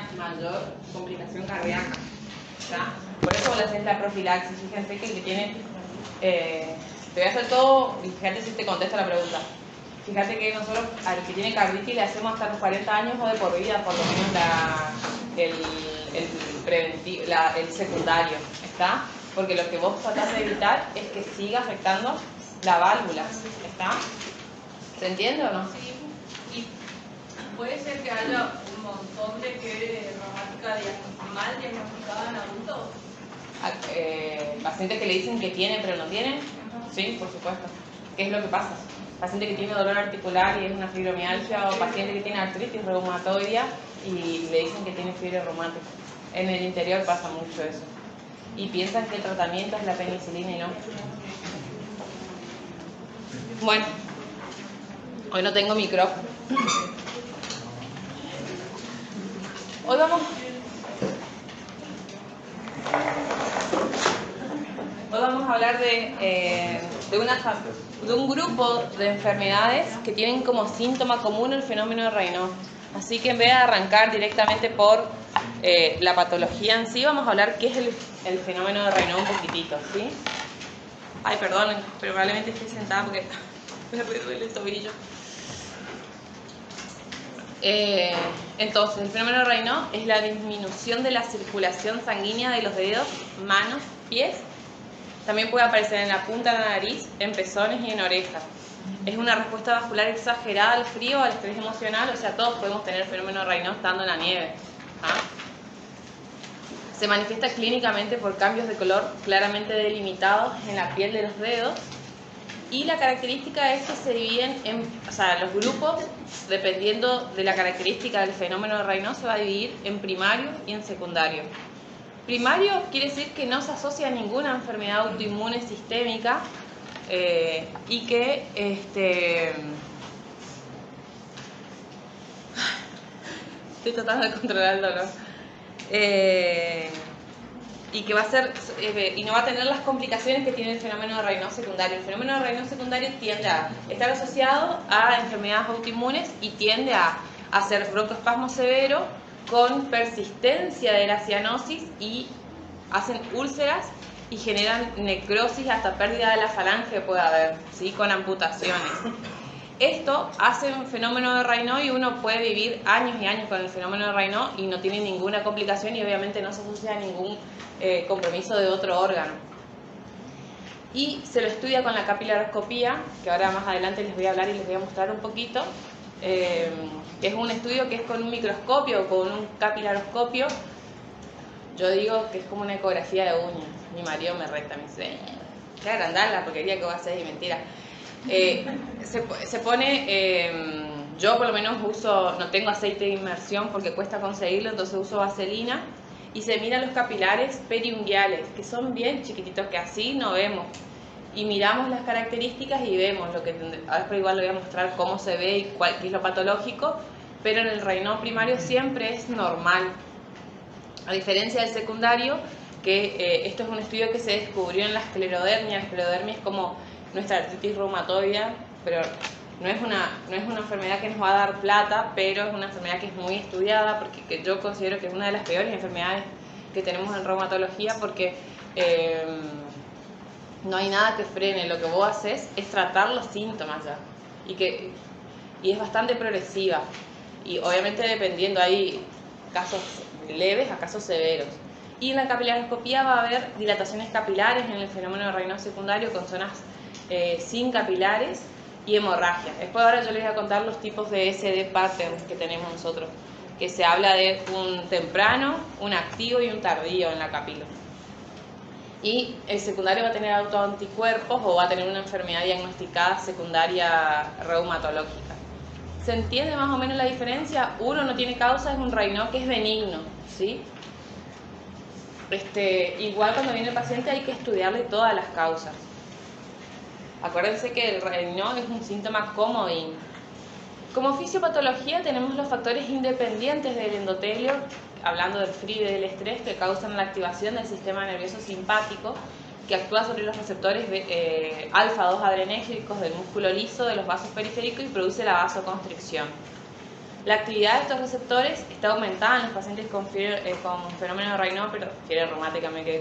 genera mayor complicación cardíaca. ¿Está? Por eso vos le haces la profilaxis. Fíjense que el que tiene... te voy a hacer todo y fíjate si te contesto la pregunta. Fíjate que nosotros al que tiene carditis le hacemos hasta los 40 años o de por vida, por lo menos el secundario, ¿está? Porque lo que vos tratás de evitar es que siga afectando la válvula, ¿está? ¿Se entiende o no? Sí. Y puede ser que haya un montón de fiebre reumática mal diagnosticada en adultos. Pacientes que le dicen que tiene pero no tiene, sí, por supuesto. ¿Qué es lo que pasa? Paciente que tiene dolor articular y es una fibromialgia, o paciente que tiene artritis reumatoidea y le dicen que tiene fiebre reumática. En el interior pasa mucho eso. Y piensan que el tratamiento es la penicilina y no. Bueno, hoy no tengo micrófono. Hoy vamos a hablar de un grupo de enfermedades que tienen como síntoma común el fenómeno de Raynaud. Así que en vez de arrancar directamente por la patología en sí, vamos a hablar qué es el fenómeno de Raynaud un poquitito, ¿sí? Ay, perdón, pero probablemente estoy sentada porque me duele el tobillo. Entonces, el fenómeno de Raynaud es la disminución de la circulación sanguínea de los dedos, manos, pies. También puede aparecer en la punta de la nariz, en pezones y en orejas. Es una respuesta vascular exagerada al frío, al estrés emocional, o sea, todos podemos tener el fenómeno de Raynaud estando en la nieve. ¿Ah? Se manifiesta clínicamente por cambios de color claramente delimitados en la piel de los dedos. Y la característica es que se dividen los grupos, dependiendo de la característica del fenómeno de Raynaud, se va a dividir en primario y en secundario. Primario quiere decir que no se asocia a ninguna enfermedad autoinmune sistémica y que estoy tratando de controlar el dolor. Y que va a ser y no va a tener las complicaciones que tiene el fenómeno de Raynaud secundario. El fenómeno de Raynaud secundario tiende a estar asociado a enfermedades autoinmunes y tiende a hacer broncoespasmo severo con persistencia de la cianosis y hacen úlceras y generan necrosis hasta pérdida de la falange puede haber, ¿sí? Con amputaciones. Esto hace un fenómeno de Raynaud y uno puede vivir años y años con el fenómeno de Raynaud y no tiene ninguna complicación y obviamente no se asocia a ningún compromiso de otro órgano. Y se lo estudia con la capilaroscopía, que ahora más adelante les voy a hablar y les voy a mostrar un poquito. Que es un estudio que es con un microscopio o con un capilaroscopio. Yo digo que es como una ecografía de uñas. Mi marido me reta, me dice, voy a agrandarla porque diría que va a ser y mentira. Se pone, yo por lo menos no tengo aceite de inmersión porque cuesta conseguirlo, entonces uso vaselina y se miran los capilares periunguiales, que son bien chiquititos, que así no vemos. Y miramos las características y vemos lo que ahora igual le voy a mostrar cómo se ve y qué es lo patológico, pero en el Raynaud primario siempre es normal. A diferencia del secundario, que esto es un estudio que se descubrió en la esclerodermia. La esclerodermia es como nuestra artritis reumatoidea, pero no es una enfermedad que nos va a dar plata, pero es una enfermedad que es muy estudiada, porque yo considero que es una de las peores enfermedades que tenemos en reumatología, porque no hay nada que frene. Lo que vos haces es tratar los síntomas ya, y es bastante progresiva, y obviamente dependiendo, hay casos leves a casos severos. Y en la capilaroscopía va a haber dilataciones capilares en el fenómeno de Raynaud secundario con zonas sin capilares y hemorragia. Después ahora yo les voy a contar los tipos de SD patterns que tenemos nosotros, que se habla de un temprano, un activo y un tardío en la capila. Y el secundario va a tener autoanticuerpos o va a tener una enfermedad diagnosticada secundaria reumatológica. ¿Se entiende más o menos la diferencia? Uno no tiene causa, es un Raynaud que es benigno, ¿sí? Igual cuando viene el paciente hay que estudiarle todas las causas. Acuérdense que el Raynaud es un síntoma comodín. Como fisiopatología tenemos los factores independientes del endotelio, hablando del frío y del estrés, que causan la activación del sistema nervioso simpático, que actúa sobre los receptores alfa-2 adrenérgicos del músculo liso de los vasos periféricos y produce la vasoconstricción. La actividad de estos receptores está aumentada en los pacientes con fenómeno de Raynaud, pero fiebre reumática me quedé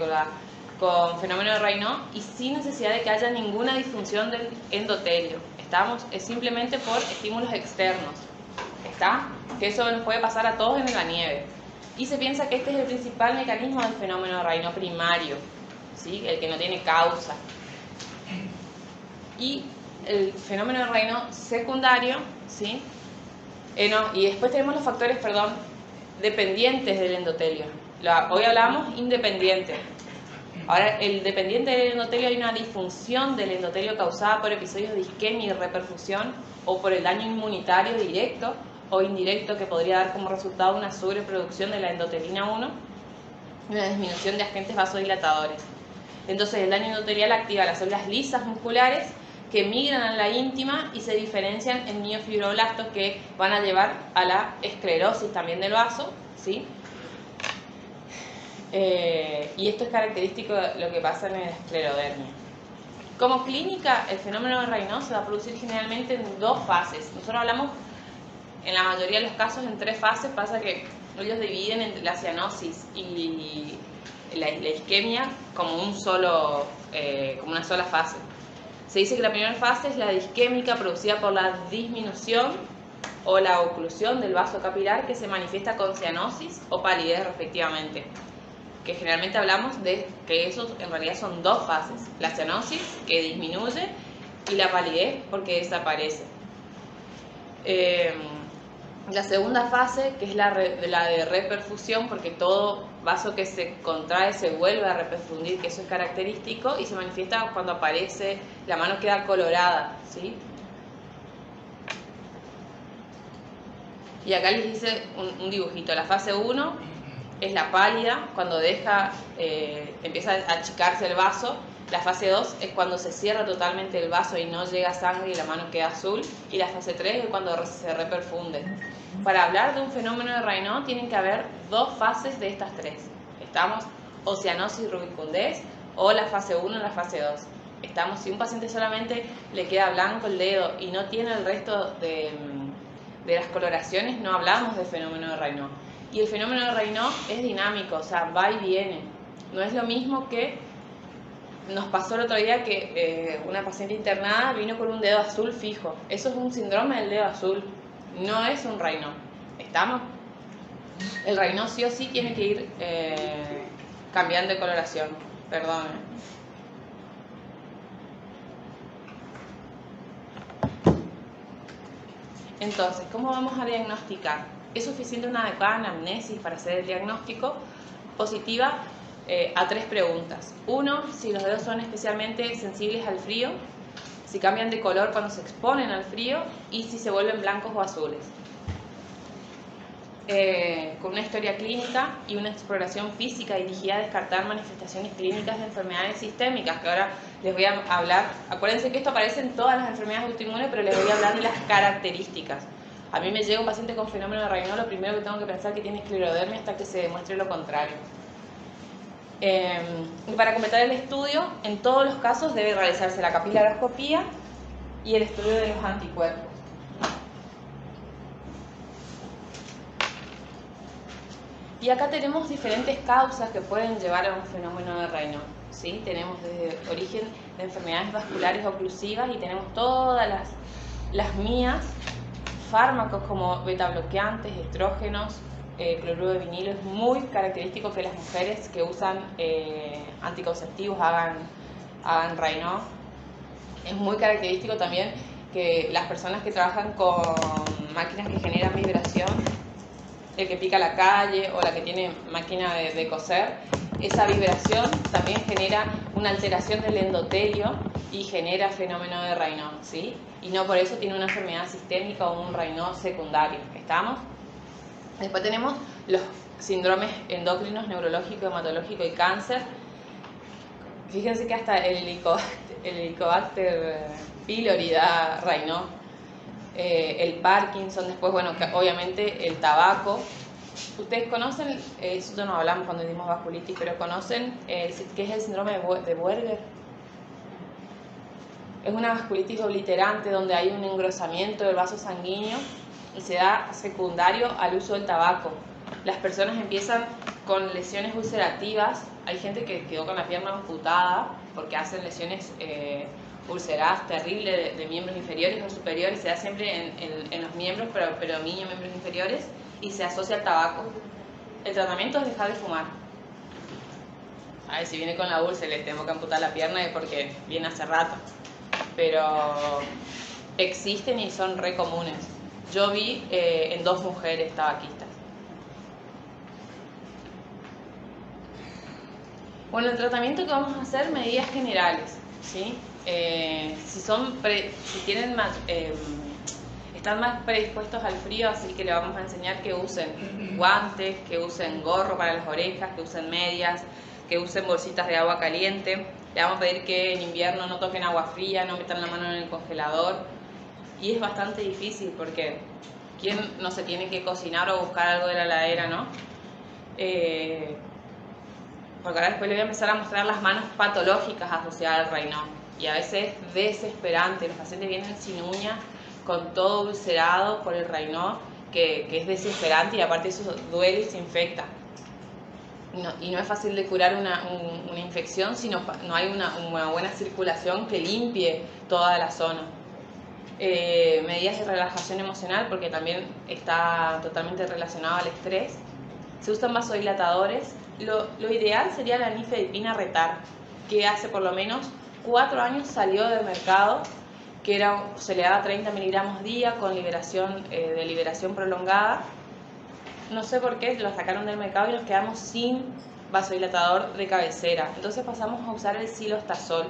con fenómeno de Raynaud, y sin necesidad de que haya ninguna disfunción del endotelio. Es simplemente por estímulos externos. ¿Está? Que eso nos puede pasar a todos en la nieve. Y se piensa que este es el principal mecanismo del fenómeno de Raynaud primario, ¿sí? El que no tiene causa. Y el fenómeno de Raynaud secundario, ¿sí? Y después tenemos los factores, dependientes del endotelio. Hoy hablamos independiente. Ahora, el dependiente del endotelio, hay una disfunción del endotelio causada por episodios de isquemia y reperfusión o por el daño inmunitario directo o indirecto que podría dar como resultado una sobreproducción de la endotelina 1 y una disminución de agentes vasodilatadores. Entonces, el daño endotelial activa las células lisas musculares que migran a la íntima y se diferencian en miofibroblastos que van a llevar a la esclerosis también del vaso, ¿sí? Y esto es característico de lo que pasa en la esclerodermia. Como clínica, el fenómeno de Raynaud se va a producir generalmente en 2 fases. Nosotros hablamos en la mayoría de los casos en 3 fases. Pasa que ellos dividen entre la cianosis y la isquemia como una sola fase. Se dice que la primera fase es la disquémica, producida por la disminución o la oclusión del vaso capilar, que se manifiesta con cianosis o palidez respectivamente. Que generalmente hablamos de que esos en realidad son 2 fases: la cianosis, que disminuye, y la palidez, porque desaparece. La segunda fase, que es la de reperfusión, porque todo vaso que se contrae se vuelve a reperfundir, que eso es característico, y se manifiesta cuando aparece, la mano queda colorada, ¿sí? Y acá les hice un dibujito. La fase 1 es la pálida, cuando empieza a achicarse el vaso. La fase 2 es cuando se cierra totalmente el vaso y no llega sangre y la mano queda azul. Y la fase 3 es cuando se reperfunde. Para hablar de un fenómeno de Raynaud tienen que haber 2 fases de estas 3. Estamos o cianosis rubicundez, o la fase 1 y la fase 2. Si un paciente solamente le queda blanco el dedo y no tiene el resto de las coloraciones, no hablamos de fenómeno de Raynaud. Y el fenómeno de Raynaud es dinámico, o sea, va y viene. No es lo mismo que nos pasó el otro día que una paciente internada vino con un dedo azul fijo. Eso es un síndrome del dedo azul, no es un Raynaud. ¿Estamos? El Raynaud sí o sí tiene que ir cambiando de coloración. Perdón. Entonces, ¿cómo vamos a diagnosticar? ¿Es suficiente una adecuada anamnesis para hacer el diagnóstico? Positiva a 3 preguntas. 1, si los dedos son especialmente sensibles al frío, si cambian de color cuando se exponen al frío y si se vuelven blancos o azules. Con una historia clínica y una exploración física dirigida a descartar manifestaciones clínicas de enfermedades sistémicas, que ahora les voy a hablar. Acuérdense que esto aparece en todas las enfermedades autoinmunes, pero les voy a hablar de las características. A mí me llega un paciente con fenómeno de Raynaud, lo primero que tengo que pensar es que tiene esclerodermia hasta que se demuestre lo contrario. Y para completar el estudio, en todos los casos debe realizarse la capilaroscopía y el estudio de los anticuerpos. Y acá tenemos diferentes causas que pueden llevar a un fenómeno de Raynaud, ¿sí? Tenemos desde origen de enfermedades vasculares oclusivas y tenemos todas las mías, fármacos como betabloqueantes, estrógenos, cloruro de vinilo. Es muy característico que las mujeres que usan anticonceptivos hagan Raynaud. Es muy característico también que las personas que trabajan con máquinas que generan vibración, el que pica la calle o la que tiene máquina de coser, esa vibración también genera una alteración del endotelio y genera fenómeno de Raynaud, ¿sí? Y no por eso tiene una enfermedad sistémica o un Raynaud secundario. ¿Estamos? Después tenemos los síndromes endocrinos, neurológico, hematológico y cáncer. Fíjense que hasta el Helicobacter pylori da Raynaud. El Parkinson, después, bueno, obviamente el tabaco. Ustedes conocen, eso no hablamos cuando dimos vasculitis, pero conocen qué es el síndrome de Buerger. Es una vasculitis obliterante donde hay un engrosamiento del vaso sanguíneo y se da secundario al uso del tabaco. Las personas empiezan con lesiones ulcerativas. Hay gente que quedó con la pierna amputada porque hacen lesiones ulceradas terribles de miembros inferiores o superiores. Se da siempre en los miembros, pero predominio miembros inferiores, y se asocia al tabaco. El tratamiento es dejar de fumar. A ver, si viene con la úlcera y le tengo que amputar la pierna es porque viene hace rato. Pero existen y son re comunes. Yo vi en 2 mujeres tabaquistas. Bueno, el tratamiento que vamos a hacer, medidas generales, ¿sí? Si tienen más, están más predispuestos al frío, así que les vamos a enseñar que usen guantes, que usen gorro para las orejas, que usen medias, que usen bolsitas de agua caliente. Le vamos a pedir que en invierno no toquen agua fría, no metan la mano en el congelador. Y es bastante difícil porque ¿quién no se tiene que cocinar o buscar algo de la heladera, no? Porque ahora después le voy a empezar a mostrar las manos patológicas asociadas al Raynaud. Y a veces es desesperante. Los pacientes vienen sin uñas, con todo ulcerado por el Raynaud, que es desesperante y aparte eso duele y se infecta. Y no es fácil de curar una infección si no hay una buena circulación que limpie toda la zona. Medidas de relajación emocional, porque también está totalmente relacionado al estrés. Se usan vasodilatadores. Lo ideal sería la nifedipina retar, que hace por lo menos 4 años salió del mercado, que se le daba 30 miligramos día con de liberación prolongada. No sé por qué lo sacaron del mercado y nos quedamos sin vasodilatador de cabecera. Entonces pasamos a usar el silostazol.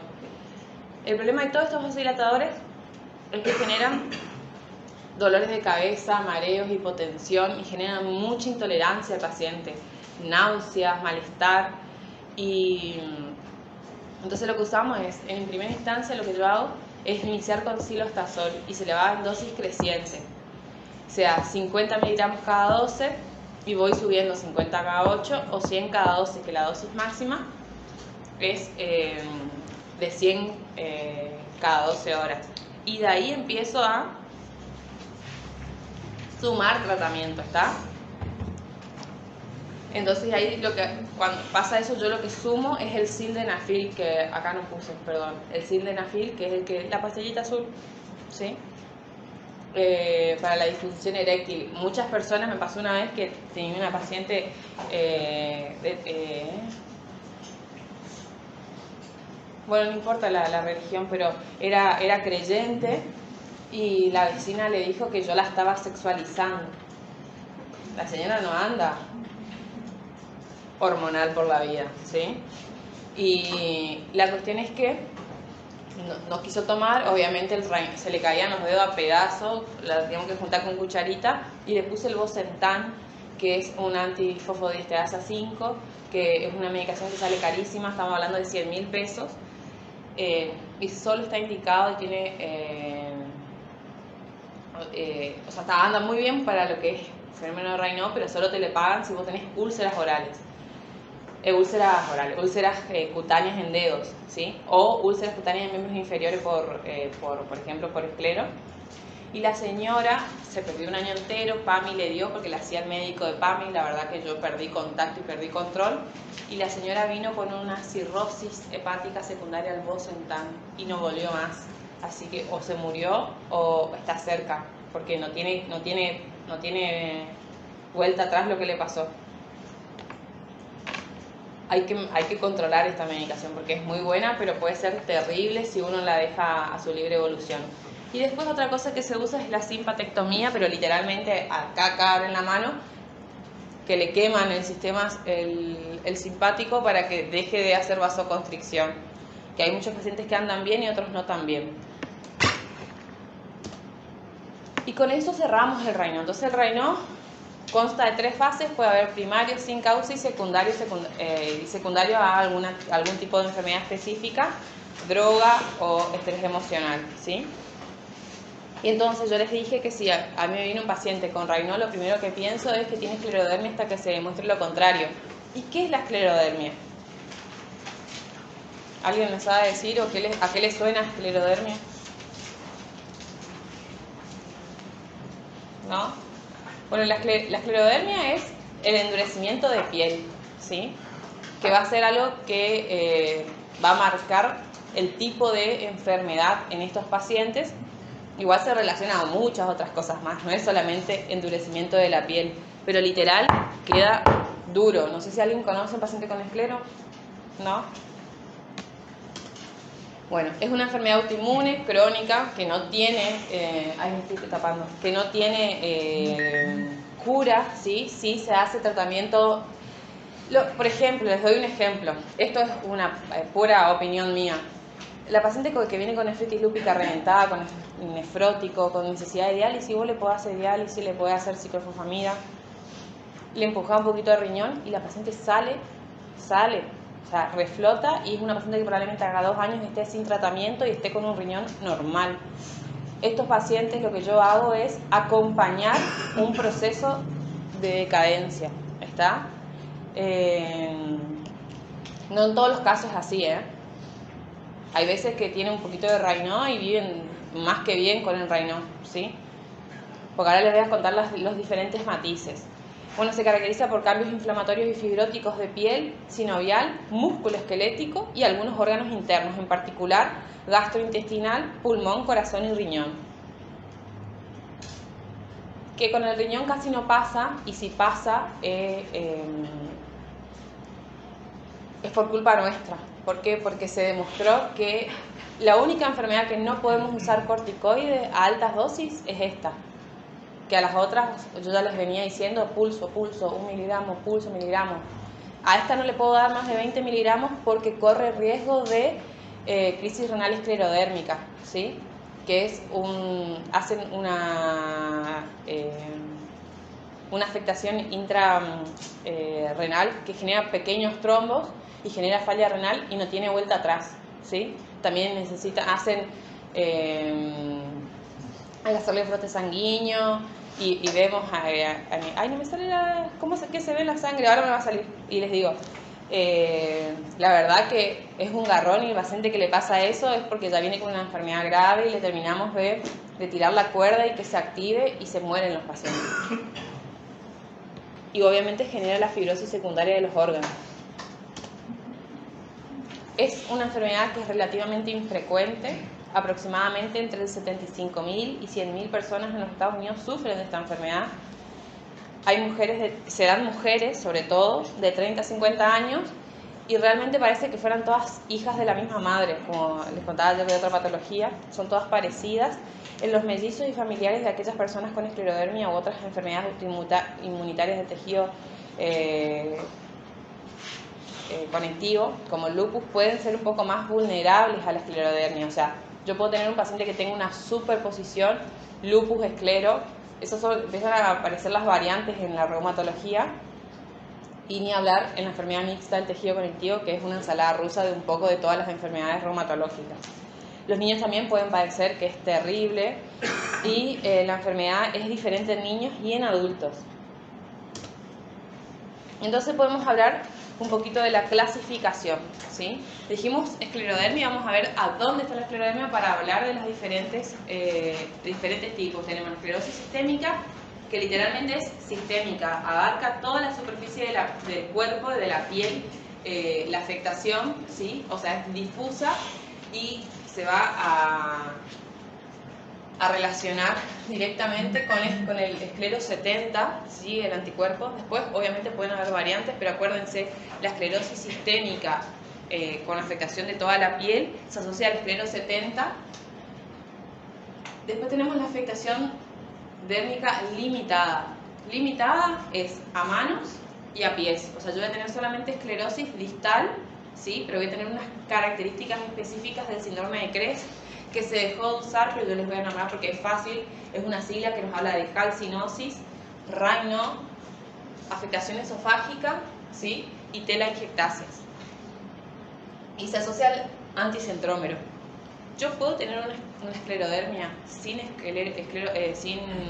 El problema de todos estos vasodilatadores es que generan dolores de cabeza, mareos, hipotensión y generan mucha intolerancia al paciente, náuseas, malestar. Y entonces lo que usamos es, en primera instancia lo que yo hago es iniciar con silostazol y se le va en dosis creciente. O sea, 50 miligramos cada 12 y voy subiendo 50 cada 8 o 100 cada 12, que la dosis máxima es de 100 cada 12 horas. Y de ahí empiezo a sumar tratamiento, ¿está? Entonces ahí cuando pasa eso, yo lo que sumo es el sildenafil, que acá no puse, perdón, el sildenafil, que es la pastillita azul, ¿sí? Para la disfunción eréctil. Muchas personas, me pasó una vez que tenía una paciente bueno, no importa la religión, pero era creyente y la vecina le dijo que yo la estaba sexualizando. La señora no anda hormonal por la vida, ¿sí? Y la cuestión es que no quiso tomar, obviamente se le caían los dedos a pedazos, la teníamos que juntar con cucharita y le puse el Bosentan, que es un antifosfodiesterasa 5, que es una medicación que sale carísima, estamos hablando de 100.000 pesos, y solo está indicado y tiene, o sea, anda muy bien para lo que es fenómeno de Raynaud, pero solo te le pagan si vos tenés úlceras orales. Úlceras cutáneas en dedos, ¿sí? O úlceras cutáneas en miembros inferiores por ejemplo, por esclero. Y la señora se perdió un año entero, PAMI le dio porque le hacía el médico de PAMI, la verdad que yo perdí contacto y perdí control. Y la señora vino con una cirrosis hepática secundaria al Bosentan y no volvió más. Así que o se murió o está cerca, porque no tiene vuelta atrás lo que le pasó. Hay que controlar esta medicación porque es muy buena, pero puede ser terrible si uno la deja a su libre evolución. Y después otra cosa que se usa es la simpatectomía, pero literalmente acá abren la mano, que le queman el sistema el simpático para que deje de hacer vasoconstricción. Que hay muchos pacientes que andan bien y otros no tan bien. Y con eso cerramos el Raynaud. Entonces el Raynaud consta de 3 fases, puede haber primario sin causa y secundario a algún tipo de enfermedad específica, droga o estrés emocional, ¿sí? Y entonces yo les dije que si a mí me viene un paciente con Raynaud, lo primero que pienso es que tiene esclerodermia hasta que se demuestre lo contrario. ¿Y qué es la esclerodermia? ¿Alguien me sabe decir o a qué le suena esclerodermia? ¿no? Bueno, la esclerodermia es el endurecimiento de piel, ¿sí? Que va a ser algo que va a marcar el tipo de enfermedad en estos pacientes. Igual se relaciona a muchas otras cosas más, no es solamente endurecimiento de la piel, pero literal queda duro. No sé si alguien conoce un paciente con esclero, ¿no? Bueno, es una enfermedad autoinmune crónica que no tiene, ay, me estoy tapando, que no tiene cura, ¿sí? Sí se hace tratamiento. Por ejemplo, les doy un ejemplo. Esto es una pura opinión mía. La paciente que viene con nefritis lúpica reventada, con nefrótico, con necesidad de diálisis, vos le podés hacer diálisis, le podés hacer ciclofosfamida, le empujás un poquito de riñón y la paciente sale, o sea, reflota, y es una paciente que probablemente haga 2 años esté sin tratamiento y esté con un riñón normal. Estos pacientes lo que yo hago es acompañar un proceso de decadencia, ¿está? No en todos los casos es así, ¿eh? Hay veces que tienen un poquito de Raynaud y viven más que bien con el Raynaud, ¿sí? Porque ahora les voy a contar los diferentes matices. Bueno, se caracteriza por cambios inflamatorios y fibróticos de piel, sinovial, músculo esquelético y algunos órganos internos, en particular gastrointestinal, pulmón, corazón y riñón. Que con el riñón casi no pasa, y si pasa es por culpa nuestra. ¿Por qué? Porque se demostró que la única enfermedad que no podemos usar corticoides a altas dosis es esta. Que a las otras, yo ya les venía diciendo, pulso, 1 miligramo, pulso, miligramos. A esta no le puedo dar más de 20 miligramos porque corre riesgo de crisis renal esclerodérmica, ¿sí? Que es hacen una afectación intrarrenal que genera pequeños trombos y genera falla renal y no tiene vuelta atrás, ¿sí? También hacen al hacerle frote sanguíneo y vemos ay, no me sale ¿qué se ve en la sangre? Ahora me va a salir. Y les digo, la verdad que es un garrón, y el paciente que le pasa eso es porque ya viene con una enfermedad grave y le terminamos de tirar la cuerda y que se active y se mueren los pacientes. Y obviamente genera la fibrosis secundaria de los órganos. Es una enfermedad que es relativamente infrecuente. Aproximadamente entre 75.000 y 100.000 personas en los Estados Unidos sufren de esta enfermedad. Se dan mujeres, sobre todo, de 30 a 50 años, y realmente parece que fueran todas hijas de la misma madre, como les contaba ayer de otra patología. Son todas parecidas. En los mellizos y familiares de aquellas personas con esclerodermia u otras enfermedades inmunitarias del tejido conectivo, como el lupus, pueden ser un poco más vulnerables a la esclerodermia. O sea, yo puedo tener un paciente que tenga una superposición lupus-esclero. Empiezan a aparecer las variantes en la reumatología, y ni hablar en la enfermedad mixta del tejido conectivo, que es una ensalada rusa de un poco de todas las enfermedades reumatológicas. Los niños también pueden padecer, que es terrible, y la enfermedad es diferente en niños y en adultos. Entonces podemos hablar un poquito de la clasificación, ¿sí? Dijimos esclerodermia, vamos a ver a dónde está la esclerodermia para hablar de las diferentes tipos. Tenemos la esclerosis sistémica, que literalmente es sistémica, abarca toda la superficie del cuerpo, de la piel, la afectación, ¿sí? O sea, es difusa y se va a relacionar directamente con el esclero 70, ¿sí? El anticuerpo. Después, obviamente, pueden haber variantes, pero acuérdense, la esclerosis sistémica con afectación de toda la piel se asocia al esclero 70. Después tenemos la afectación dérmica limitada. Limitada es a manos y a pies. O sea, yo voy a tener solamente esclerosis distal, ¿sí? Pero voy a tener unas características específicas del síndrome de Cres que se dejó de usar, pero yo les voy a nombrar porque es fácil. Es una sigla que nos habla de calcinosis, Raynaud, afectación esofágica, ¿sí? Y telangiectasias. Y se asocia al anticentrómero. Yo puedo tener una esclerodermia sin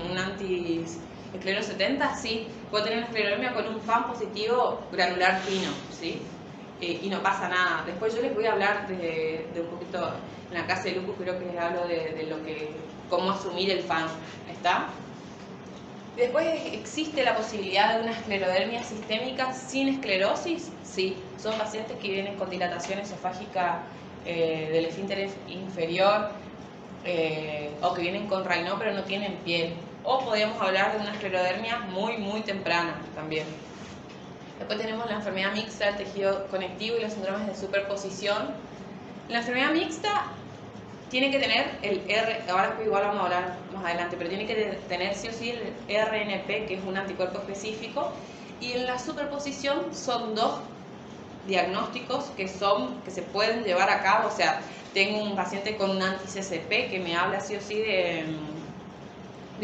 un antiesclero 70, sí. Puedo tener una esclerodermia con un FAM positivo granular fino, ¿sí? Y no pasa nada. Después yo les voy a hablar de un poquito, en la clase de lupus creo que les hablo de cómo asumir el FAM, ¿está? Después, ¿existe la posibilidad de una esclerodermia sistémica sin esclerosis? Sí, son pacientes que vienen con dilatación esofágica del esfínter inferior o que vienen con Raynaud pero no tienen piel. O podríamos hablar de una esclerodermia muy temprana también. Después tenemos la enfermedad mixta del tejido conectivo y los síndromes de superposición. La enfermedad mixta tiene que tener el ahora igual vamos a hablar más adelante, pero tiene que tener sí o sí el RNP, que es un anticuerpo específico, y en la superposición son dos diagnósticos que se pueden llevar a cabo. O sea, tengo un paciente con un anti-CCP que me habla sí o sí de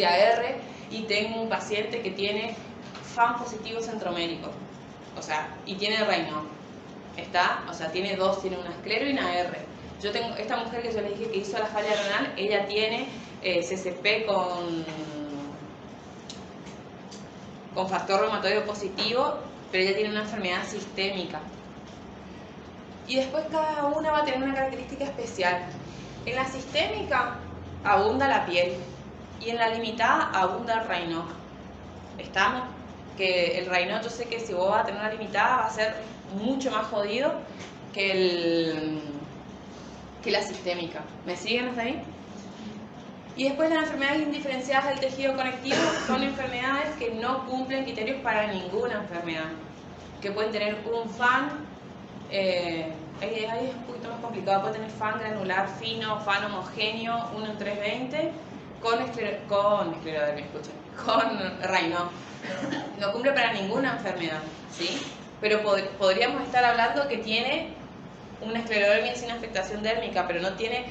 AR, y tengo un paciente que tiene FAN positivo centromérico, o sea, y tiene Raynaud, ¿está? O sea, tiene dos, tiene una esclero y una AR. Yo tengo esta mujer que yo les dije que hizo la falla renal, ella tiene CCP con factor reumatoide positivo, pero ella tiene una enfermedad sistémica. Y después cada una va a tener una característica especial. En la sistémica abunda la piel y en la limitada abunda el Raynaud. ¿Estamos? Que el Raynaud, yo sé que si vos vas a tener una limitada va a ser mucho más jodido que la sistémica. ¿Me siguen hasta ahí? Y después las enfermedades indiferenciadas del tejido conectivo son enfermedades que no cumplen criterios para ninguna enfermedad, que pueden tener un FAN, ahí es un poquito más complicado, puede tener FAN granular fino, FAN homogéneo, 1 en 320, con Raynaud. No cumple para ninguna enfermedad, ¿sí? Pero podríamos estar hablando que tiene una esclerodermia sin afectación dérmica, pero no tiene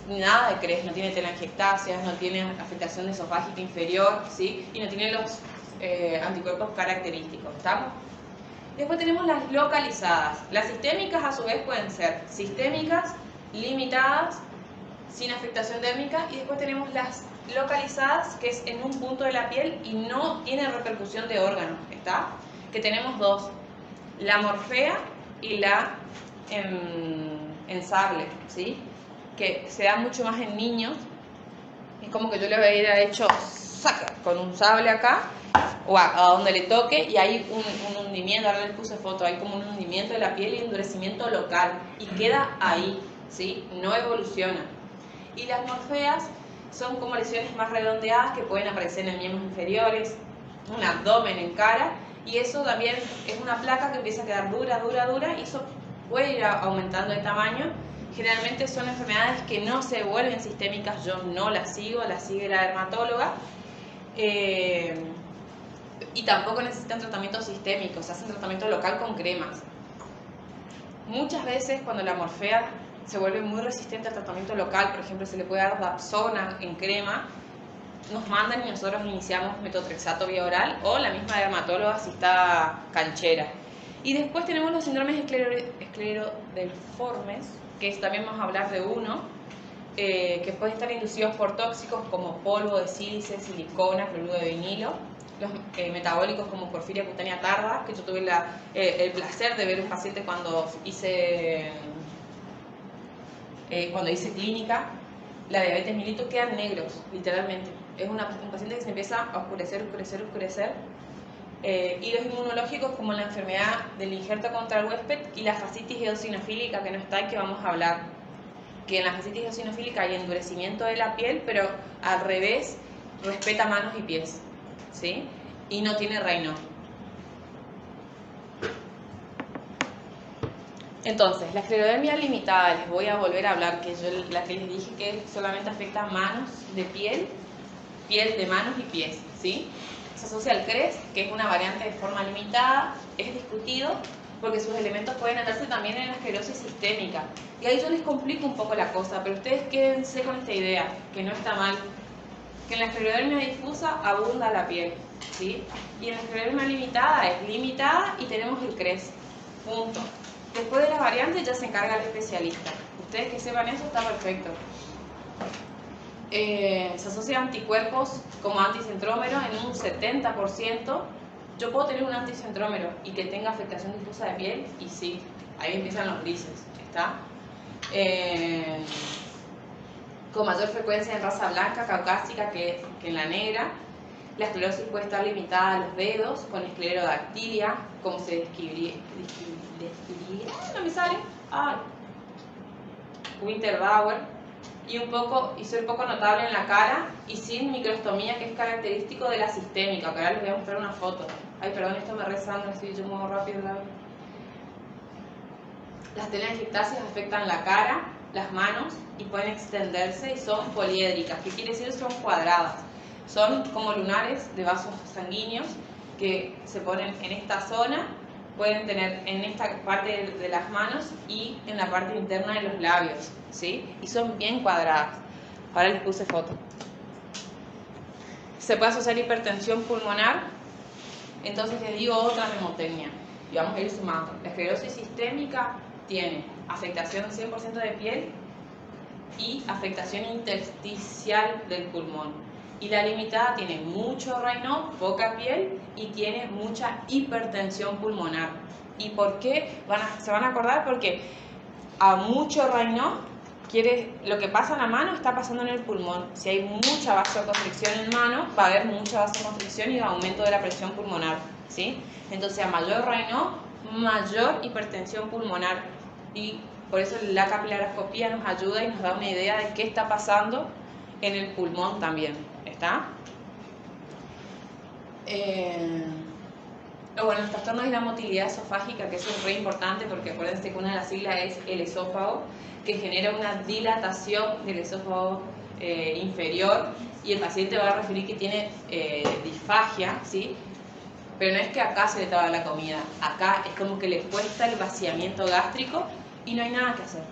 nada de CRES, no tiene telangiectasias, no tiene afectación esofágica inferior, ¿sí? Y no tiene los anticuerpos característicos, ¿estamos? Después tenemos las localizadas. Las sistémicas a su vez pueden ser sistémicas, limitadas, sin afectación dérmica, y después tenemos las localizadas, que es en un punto de la piel y no tiene repercusión de órganos, ¿está? Que tenemos dos, la morfea y la ensable, ¿sí? Que se da mucho más en niños. Es como que yo le hubiera hecho saca con un sable acá o a donde le toque y hay un hundimiento. Ahora les puse foto, hay como un hundimiento de la piel y endurecimiento local y queda ahí, ¿sí? No evoluciona. Y las morfeas son como lesiones más redondeadas que pueden aparecer en miembros inferiores, un abdomen, en cara, y eso también es una placa que empieza a quedar dura y eso puede ir aumentando de tamaño. Generalmente son enfermedades que no se vuelven sistémicas, yo no las sigo, las sigue la dermatóloga, y tampoco necesitan tratamiento sistémico, se hacen tratamiento local con cremas. Muchas veces cuando la morfea se vuelve muy resistente al tratamiento local, por ejemplo se le puede dar Dapsona en crema, nos mandan y nosotros iniciamos metotrexato vía oral o la misma dermatóloga si está canchera. Y después tenemos los síndromes esclerodermiformes, que también vamos a hablar de uno, que pueden estar inducidos por tóxicos como polvo de sílice, silicona, cloruro de vinilo, los metabólicos como porfiria cutánea tarda, que yo tuve el placer de ver un paciente cuando hice clínica. La diabetes mellitus quedan negros, literalmente. Es un paciente que se empieza a oscurecer. Y los inmunológicos como la enfermedad del injerto contra el huésped y la fascitis eosinofílica, que no está y que vamos a hablar. Que en la fascitis eosinofílica hay endurecimiento de la piel, pero al revés respeta manos y pies, ¿sí? Y no tiene Raynaud. Entonces, la esclerodermia limitada, les voy a volver a hablar, que yo la que les dije que solamente afecta manos de piel de manos y pies, ¿sí? Se asocia al CRES, que es una variante de forma limitada, es discutido porque sus elementos pueden andarse también en la esclerosis sistémica. Y ahí yo les complico un poco la cosa, pero ustedes quédense con esta idea, que no está mal, que en la esclerodermia difusa abunda la piel, ¿sí? Y en la esclerodermia limitada es limitada y tenemos el CRES, punto. Después de las variantes ya se encarga el especialista. Ustedes que sepan eso está perfecto. Se asocian anticuerpos como anticentrómero en un 70%. Yo puedo tener un anticentrómero y que tenga afectación difusa de piel, y sí, ahí empiezan los grises, ¿está? Con mayor frecuencia en raza blanca, caucásica que en la negra. La esclerosis puede estar limitada a los dedos, con esclerodactilia, como se describiría, no me sale, Winter-Bauer, y ser poco notable en la cara y sin microstomía, que es característico de la sistémica, que ahora les voy a mostrar una foto. Ay, perdón, esto me resangra, así yo muevo rápido. Las telangiectasias afectan la cara, las manos y pueden extenderse y son poliédricas. ¿Qué quiere decir? Son cuadradas. Son como lunares de vasos sanguíneos que se ponen en esta zona, pueden tener en esta parte de las manos y en la parte interna de los labios, ¿sí? Y son bien cuadradas. Ahora les puse foto. Se puede asociar hipertensión pulmonar. Entonces les digo otra mnemotecnia y vamos a ir sumando. La esclerosis sistémica tiene afectación 100% de piel y afectación intersticial del pulmón. Y la limitada tiene mucho Raynaud, poca piel y tiene mucha hipertensión pulmonar. ¿Y por qué? Se van a acordar porque a mucho Raynaud, lo que pasa en la mano está pasando en el pulmón. Si hay mucha vasoconstricción en mano, va a haber mucha vasoconstricción y aumento de la presión pulmonar, ¿sí? Entonces a mayor Raynaud, mayor hipertensión pulmonar. Y por eso la capilaroscopía nos ayuda y nos da una idea de qué está pasando en el pulmón también. ¿Está? Bueno, los trastornos de la motilidad esofágica, que eso es re importante porque acuérdense que una de las siglas es el esófago, que genera una dilatación del esófago inferior y el paciente va a referir que tiene disfagia, ¿sí? Pero no es que acá se le traba la comida, acá es como que le cuesta el vaciamiento gástrico y no hay nada que hacer.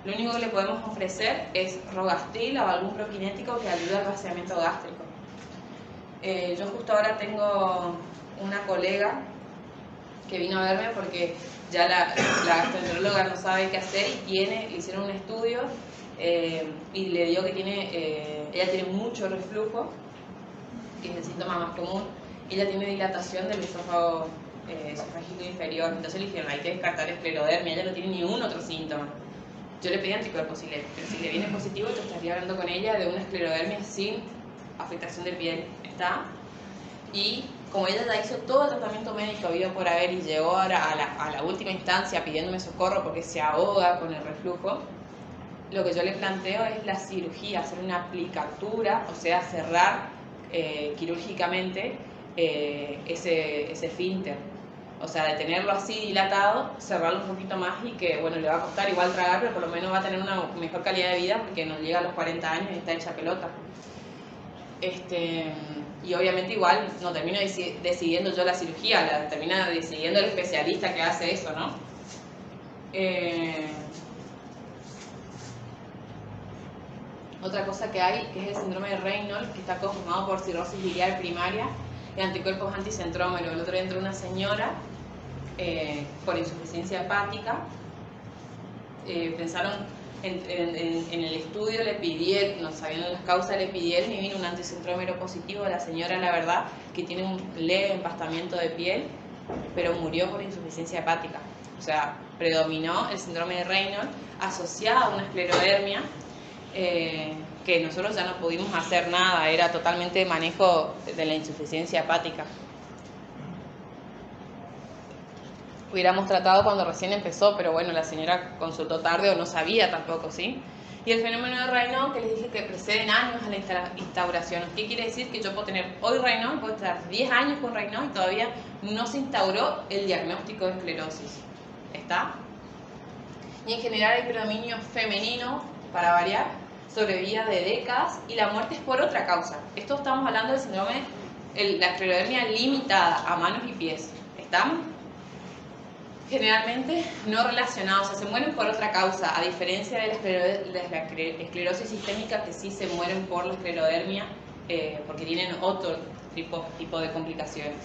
Lo único que le podemos ofrecer es Rogastril o algún prokinético que ayude al vaciamiento gástrico. Yo justo ahora tengo una colega que vino a verme porque ya la gastroenteróloga no sabe qué hacer y le hicieron un estudio y le dio que ella tiene mucho reflujo, que es el síntoma más común. Ella tiene dilatación del esófago esofágico inferior, entonces le dijeron hay que descartar esclerodermia, ella no tiene ni un otro síntoma. Yo le pedí anticuerpos, pero si le viene positivo, yo estaría hablando con ella de una esclerodermia sin afectación de piel, ¿está? Y como ella ya hizo todo el tratamiento médico habido por haber y llegó ahora a la última instancia pidiéndome socorro porque se ahoga con el reflujo, lo que yo le planteo es la cirugía, hacer una aplicatura, o sea, cerrar quirúrgicamente ese esfínter. O sea, de tenerlo así dilatado, cerrarlo un poquito más y que, bueno, le va a costar igual tragar, pero por lo menos va a tener una mejor calidad de vida porque no llega a los 40 años y está hecha pelota. Y obviamente igual no termino decidiendo yo la cirugía, la termina decidiendo el especialista que hace eso, ¿no? Otra cosa que hay, que es el síndrome de Raynaud, que está conformado por cirrosis biliar primaria y anticuerpos anticentrómeros. El otro día entró una señora por insuficiencia hepática. Pensaron en el estudio, le pidieron, no sabían las causas, le pidieron y vino un anticentrómero positivo. La señora, la verdad, que tiene un leve empastamiento de piel, pero murió por insuficiencia hepática. O sea, predominó el síndrome de Raynaud asociado a una esclerodermia, que nosotros ya no pudimos hacer nada, era totalmente de manejo de la insuficiencia hepática. Hubiéramos tratado cuando recién empezó, pero bueno, la señora consultó tarde o no sabía tampoco, ¿sí? Y el fenómeno de Raynaud, que les dije que preceden años a la instauración. ¿Qué quiere decir? Que yo puedo tener hoy Raynaud, puedo estar 10 años con Raynaud y todavía no se instauró el diagnóstico de esclerosis. ¿Está? Y en general hay predominio femenino, para variar, sobrevida de décadas y la muerte es por otra causa. Esto estamos hablando del síndrome, la esclerodermia limitada a manos y pies. ¿Estamos? Generalmente no relacionados, o sea, se mueren por otra causa, a diferencia de la esclerosis sistémica, que sí se mueren por la esclerodermia porque tienen otro tipo de complicaciones.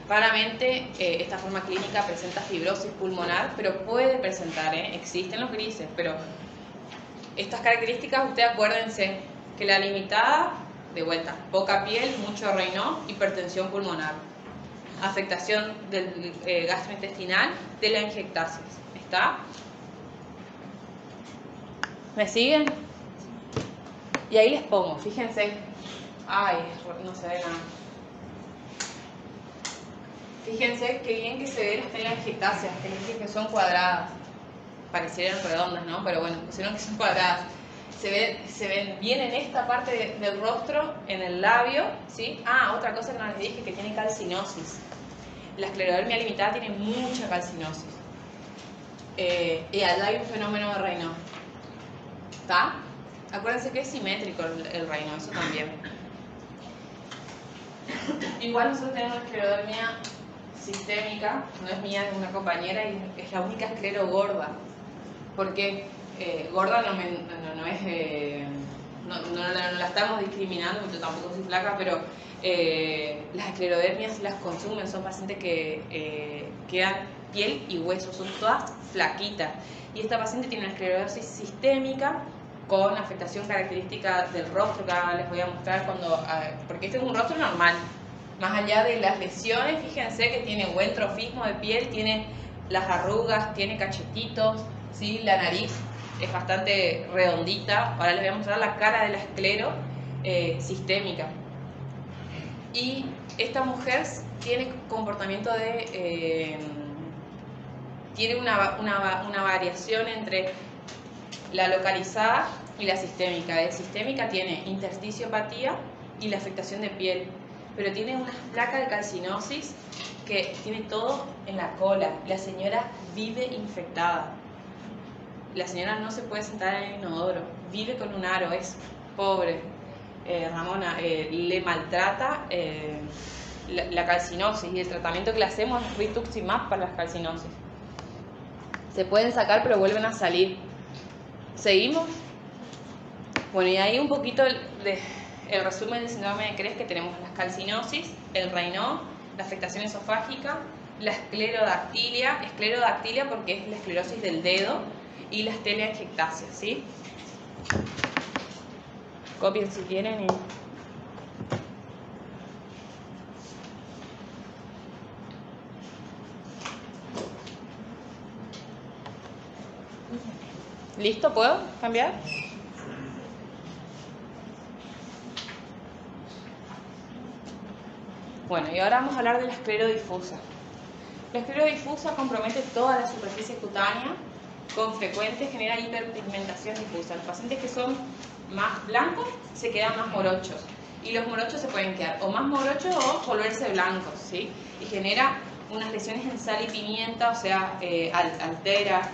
Raramente esta forma clínica presenta fibrosis pulmonar, pero puede presentar, existen los grises, pero estas características, ustedes acuérdense que la limitada, de vuelta, poca piel, mucho Raynaud, hipertensión pulmonar, afectación del gastrointestinal, de la telangiectasis. ¿Está? ¿Me siguen? Y ahí les pongo, fíjense, Ay, no se ve nada. Fíjense qué bien que se ve las telas egiptáceas, que les dije que son cuadradas. Parecieran redondas, ¿no? Pero bueno, pusieron que son cuadradas. Se ven bien en esta parte del rostro, en el labio, ¿sí? Ah, otra cosa que no les dije, que tiene calcinosis. La esclerodermia limitada tiene mucha calcinosis. Y allá hay un fenómeno de Raynaud. ¿Está? Acuérdense que es simétrico el Raynaud, eso también. Igual nosotros tenemos una esclerodermia sistémica, no es mía, es una compañera y es la única esclero gorda. Porque gorda no la estamos discriminando, yo tampoco soy flaca, pero las esclerodermias las consumen, son pacientes que quedan piel y hueso, son todas flaquitas. Y esta paciente tiene una esclerosis sistémica con afectación característica del rostro, que ahora les voy a mostrar porque este es un rostro normal. Más allá de las lesiones, fíjense que tiene buen trofismo de piel, tiene las arrugas, tiene cachetitos, ¿sí? La nariz es bastante redondita. Ahora les voy a mostrar la cara de la esclero sistémica. Y esta mujer tiene comportamiento tiene una variación entre la localizada y la sistémica. La sistémica tiene intersticiopatía y la afectación de piel, pero tiene una placa de calcinosis que tiene todo en la cola. La señora vive infectada. La señora no se puede sentar en el inodoro, vive con un aro, es pobre. Ramona, le maltrata la calcinosis, y el tratamiento que le hacemos es rituximab para las calcinosis. Se pueden sacar pero vuelven a salir. ¿Seguimos? Bueno, y ahí un poquito el resumen del síndrome de Cres, que tenemos las calcinosis, el Raynaud, la afectación esofágica, la esclerodactilia porque es la esclerosis del dedo, y las teleangiectasias, ¿sí? Copien si quieren. ¿Listo? ¿Puedo cambiar? Bueno, y ahora vamos a hablar de la esclerodifusa. La esclerodifusa compromete toda la superficie cutánea, con frecuencia genera hiperpigmentación difusa. Los pacientes que son más blancos se quedan más morochos, y los morochos se pueden quedar o más morochos o volverse blancos, ¿sí? Y genera unas lesiones en sal y pimienta, o sea,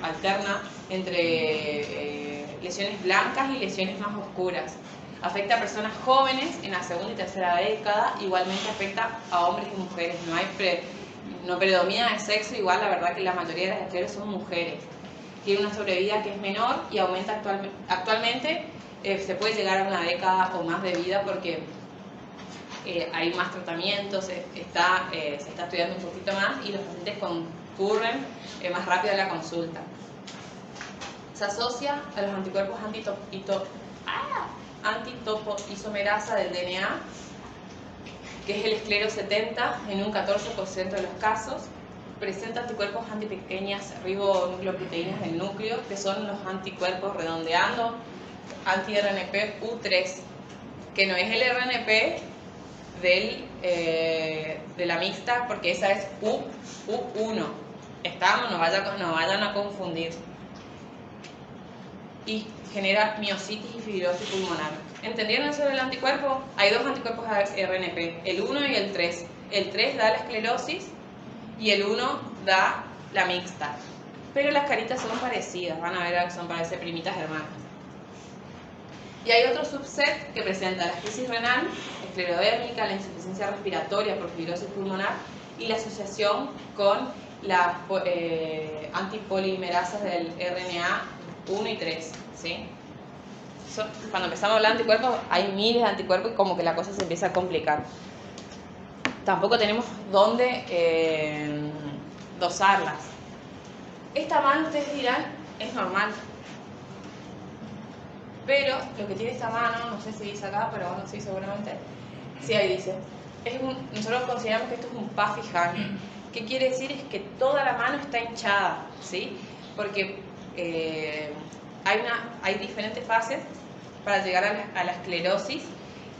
alterna entre lesiones blancas y lesiones más oscuras. Afecta a personas jóvenes en la segunda y tercera década, igualmente afecta a hombres y mujeres. No predomina el sexo, igual la verdad que la mayoría de las escleros son mujeres. Tiene una sobrevida que es menor y aumenta actualmente. Se puede llegar a una década o más de vida porque hay más tratamientos, se está estudiando un poquito más y los pacientes concurren más rápido a la consulta. Se asocia a los anticuerpos antitopoisomerasa del DNA, que es el esclero 70 en un 14% de los casos. Presenta anticuerpos antipequeñas ribonucleoproteínas del núcleo, que son los anticuerpos, redondeando, anti-RNP U3, que no es el RNP de la mixta, porque esa es U1. No vayan a confundir. Y genera miositis y fibrosis pulmonar. ¿Entendieron eso del anticuerpo? Hay dos anticuerpos RNP, el 1 y el 3. El 3 da la esclerosis y el 1 da la mixta. Pero las caritas son parecidas, van a ver que son parecidas, primitas hermanas. Y hay otro subset que presenta la crisis renal, esclerodérmica, la insuficiencia respiratoria por fibrosis pulmonar y la asociación con las antipolimerasas del RNA 1 y 3, ¿sí? Cuando empezamos a hablar de anticuerpos, hay miles de anticuerpos y como que la cosa se empieza a complicar. Tampoco tenemos dónde dosarlas. Esta mano, ustedes dirán, es normal. Pero lo que tiene esta mano, no sé si dice acá, pero bueno, sí, seguramente. Sí, ahí dice. Nosotros consideramos que esto es un puffy hand. ¿Qué quiere decir? Es que toda la mano está hinchada, ¿sí? Porque hay diferentes fases para llegar a la esclerosis,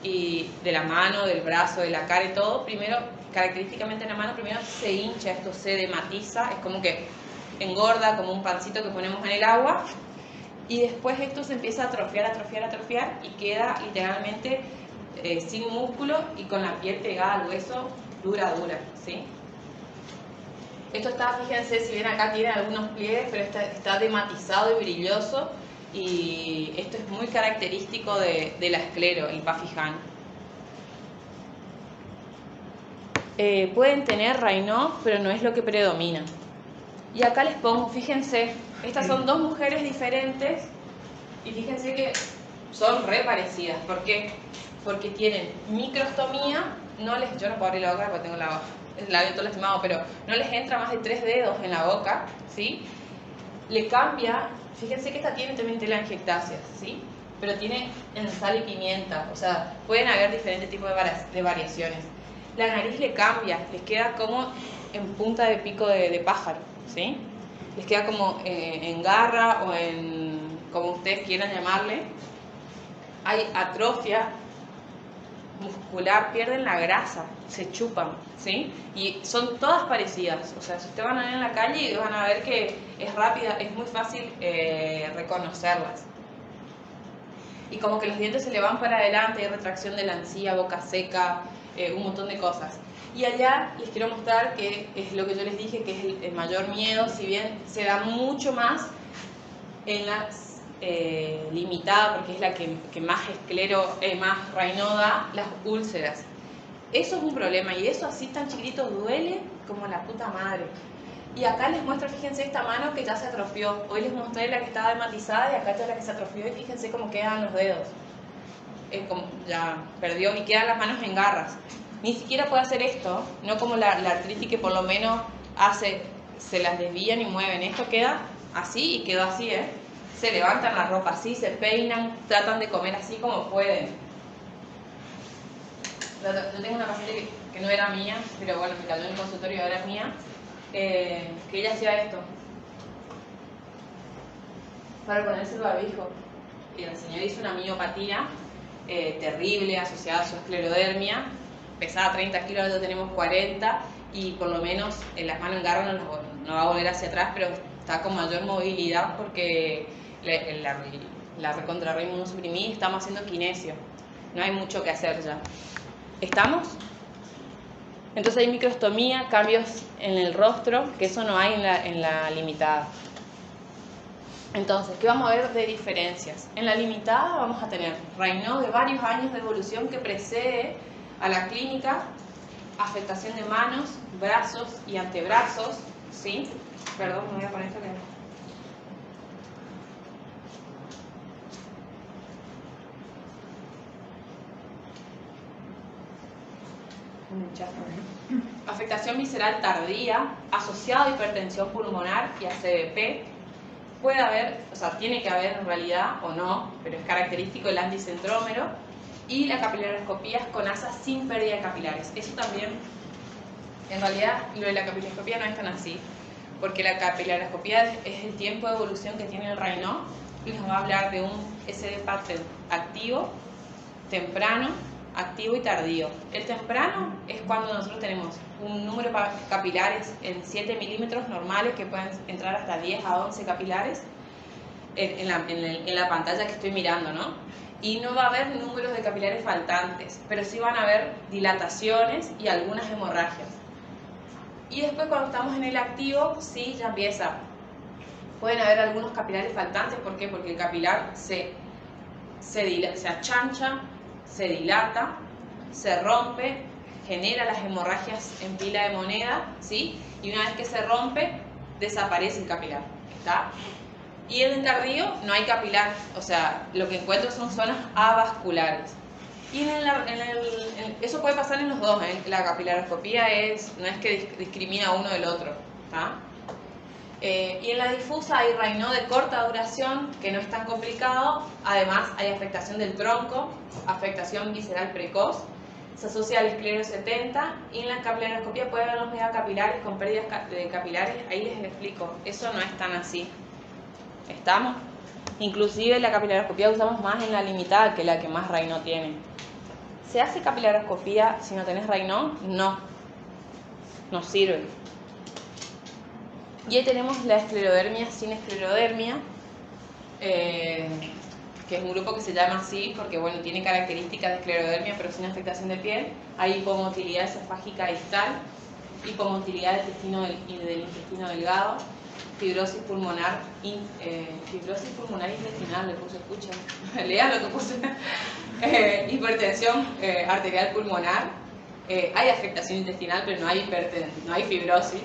y de la mano, del brazo, de la cara y todo, primero, característicamente en la mano, primero se hincha, esto se dematiza, es como que engorda como un pancito que ponemos en el agua, y después esto se empieza a atrofiar y queda literalmente sin músculo y con la piel pegada al hueso, dura, ¿sí? Esto está, fíjense, si bien acá tiene algunos pliegues, pero está dematizado y brilloso, y esto es muy característico de la esclero, el Pfaff-Hahn. Pueden tener Raynaud, pero no es lo que predomina. Y acá les pongo, fíjense, estas son dos mujeres diferentes y fíjense que son re parecidas. ¿Por qué? Porque tienen microstomía, yo no puedo abrir la boca porque tengo el labio todo lastimado, pero no les entra más de 3 dedos en la boca, ¿sí? Le cambia, fíjense que esta tiene también telangiectasias, ¿sí? Pero tiene en sal y pimienta, o sea, pueden haber diferentes tipos de variaciones. La nariz le cambia, les queda como en punta de pico de pájaro, ¿sí? Les queda como en garra o en, como ustedes quieran llamarle. Hay atrofia muscular, pierden la grasa, se chupan, ¿sí? Y son todas parecidas, o sea, si ustedes van a ver en la calle van a ver que es rápida, es muy fácil reconocerlas. Y como que los dientes se le van para adelante, hay retracción de la encía, boca seca, un montón de cosas. Y allá les quiero mostrar que es lo que yo les dije, que es el mayor miedo, si bien se da mucho más en las limitada, porque es la que más más Raynaud da, las úlceras. Eso es un problema, y eso así tan chiquito duele como la puta madre. Y acá les muestro, fíjense, esta mano que ya se atrofió. Hoy les mostré la que estaba dematizada y acá está la que se atrofió, y fíjense cómo quedan los dedos. Como ya perdió y quedan las manos en garras. Ni siquiera puede hacer esto, no como la artritis que por lo menos se las desvían y mueven. Esto queda así y quedó así, Se levantan la ropa así, se peinan, tratan de comer así como pueden. Yo tengo una paciente que no era mía, pero bueno, me cayó en el consultorio y ahora es mía, que ella hacía esto para ponerse el barbijo. Y la señora hizo una miopatía terrible asociada a su esclerodermia, pesaba 30 kilos, ya tenemos 40, y por lo menos en las manos en garra no va a volver hacia atrás, pero está con mayor movilidad porque la recontrarreimunosuprimida, estamos haciendo kinesio, no hay mucho que hacer ya. ¿Estamos? Entonces hay microstomía, cambios en el rostro, que eso no hay en la limitada. Entonces, ¿qué vamos a ver de diferencias? En la limitada vamos a tener Raynaud de varios años de evolución que precede a la clínica, afectación de manos, brazos y antebrazos, ¿sí? Perdón, me voy a poner esto que... Afectación visceral tardía, asociada a hipertensión pulmonar y a CVP. Puede haber, o sea, tiene que haber en realidad o no, pero es característico el anticentrómero, y la capilaroscopía con asas sin pérdida de capilares. Eso también, en realidad, lo de la capilaroscopía no es tan así, porque la capilaroscopía es el tiempo de evolución que tiene el Raynaud, y nos va a hablar de un SD pattern activo, temprano, activo y tardío. El temprano es cuando nosotros tenemos un número de capilares en 7 milímetros normales, que pueden entrar hasta 10 a 11 capilares en la pantalla que estoy mirando, ¿no? Y no va a haber números de capilares faltantes, pero sí van a haber dilataciones y algunas hemorragias. Y después, cuando estamos en el activo, sí, ya empieza. Pueden haber algunos capilares faltantes. ¿Por qué? Porque el capilar se achancha, se dilata, se rompe, genera las hemorragias en pila de moneda, ¿sí? Y una vez que se rompe, desaparece el capilar, ¿está? Y en el tardío no hay capilar, o sea, lo que encuentro son zonas avasculares. Y eso puede pasar en los dos, ¿eh? La capilaroscopía no es que discrimina uno del otro, ¿está? Y en la difusa hay Raynaud de corta duración, que no es tan complicado. Además hay afectación del tronco, afectación visceral precoz, se asocia al esclero 70, y en la capilaroscopía puede haber los megacapilares con pérdidas de capilares. Ahí les explico, eso no es tan así. ¿Estamos? Inclusive la capilaroscopía usamos más en la limitada que la que más Raynaud tiene. ¿Se hace capilaroscopía si no tenés Raynaud? No, no sirve. Y ahí tenemos la esclerodermia sin esclerodermia, que es un grupo que se llama así porque bueno, tiene características de esclerodermia pero sin afectación de piel. Hay hipomotilidad esofágica distal, hipomotilidad del intestino delgado, fibrosis pulmonar intestinal, le puse, escucha, lean lo que puse, hipertensión arterial pulmonar, hay afectación intestinal pero no hay fibrosis,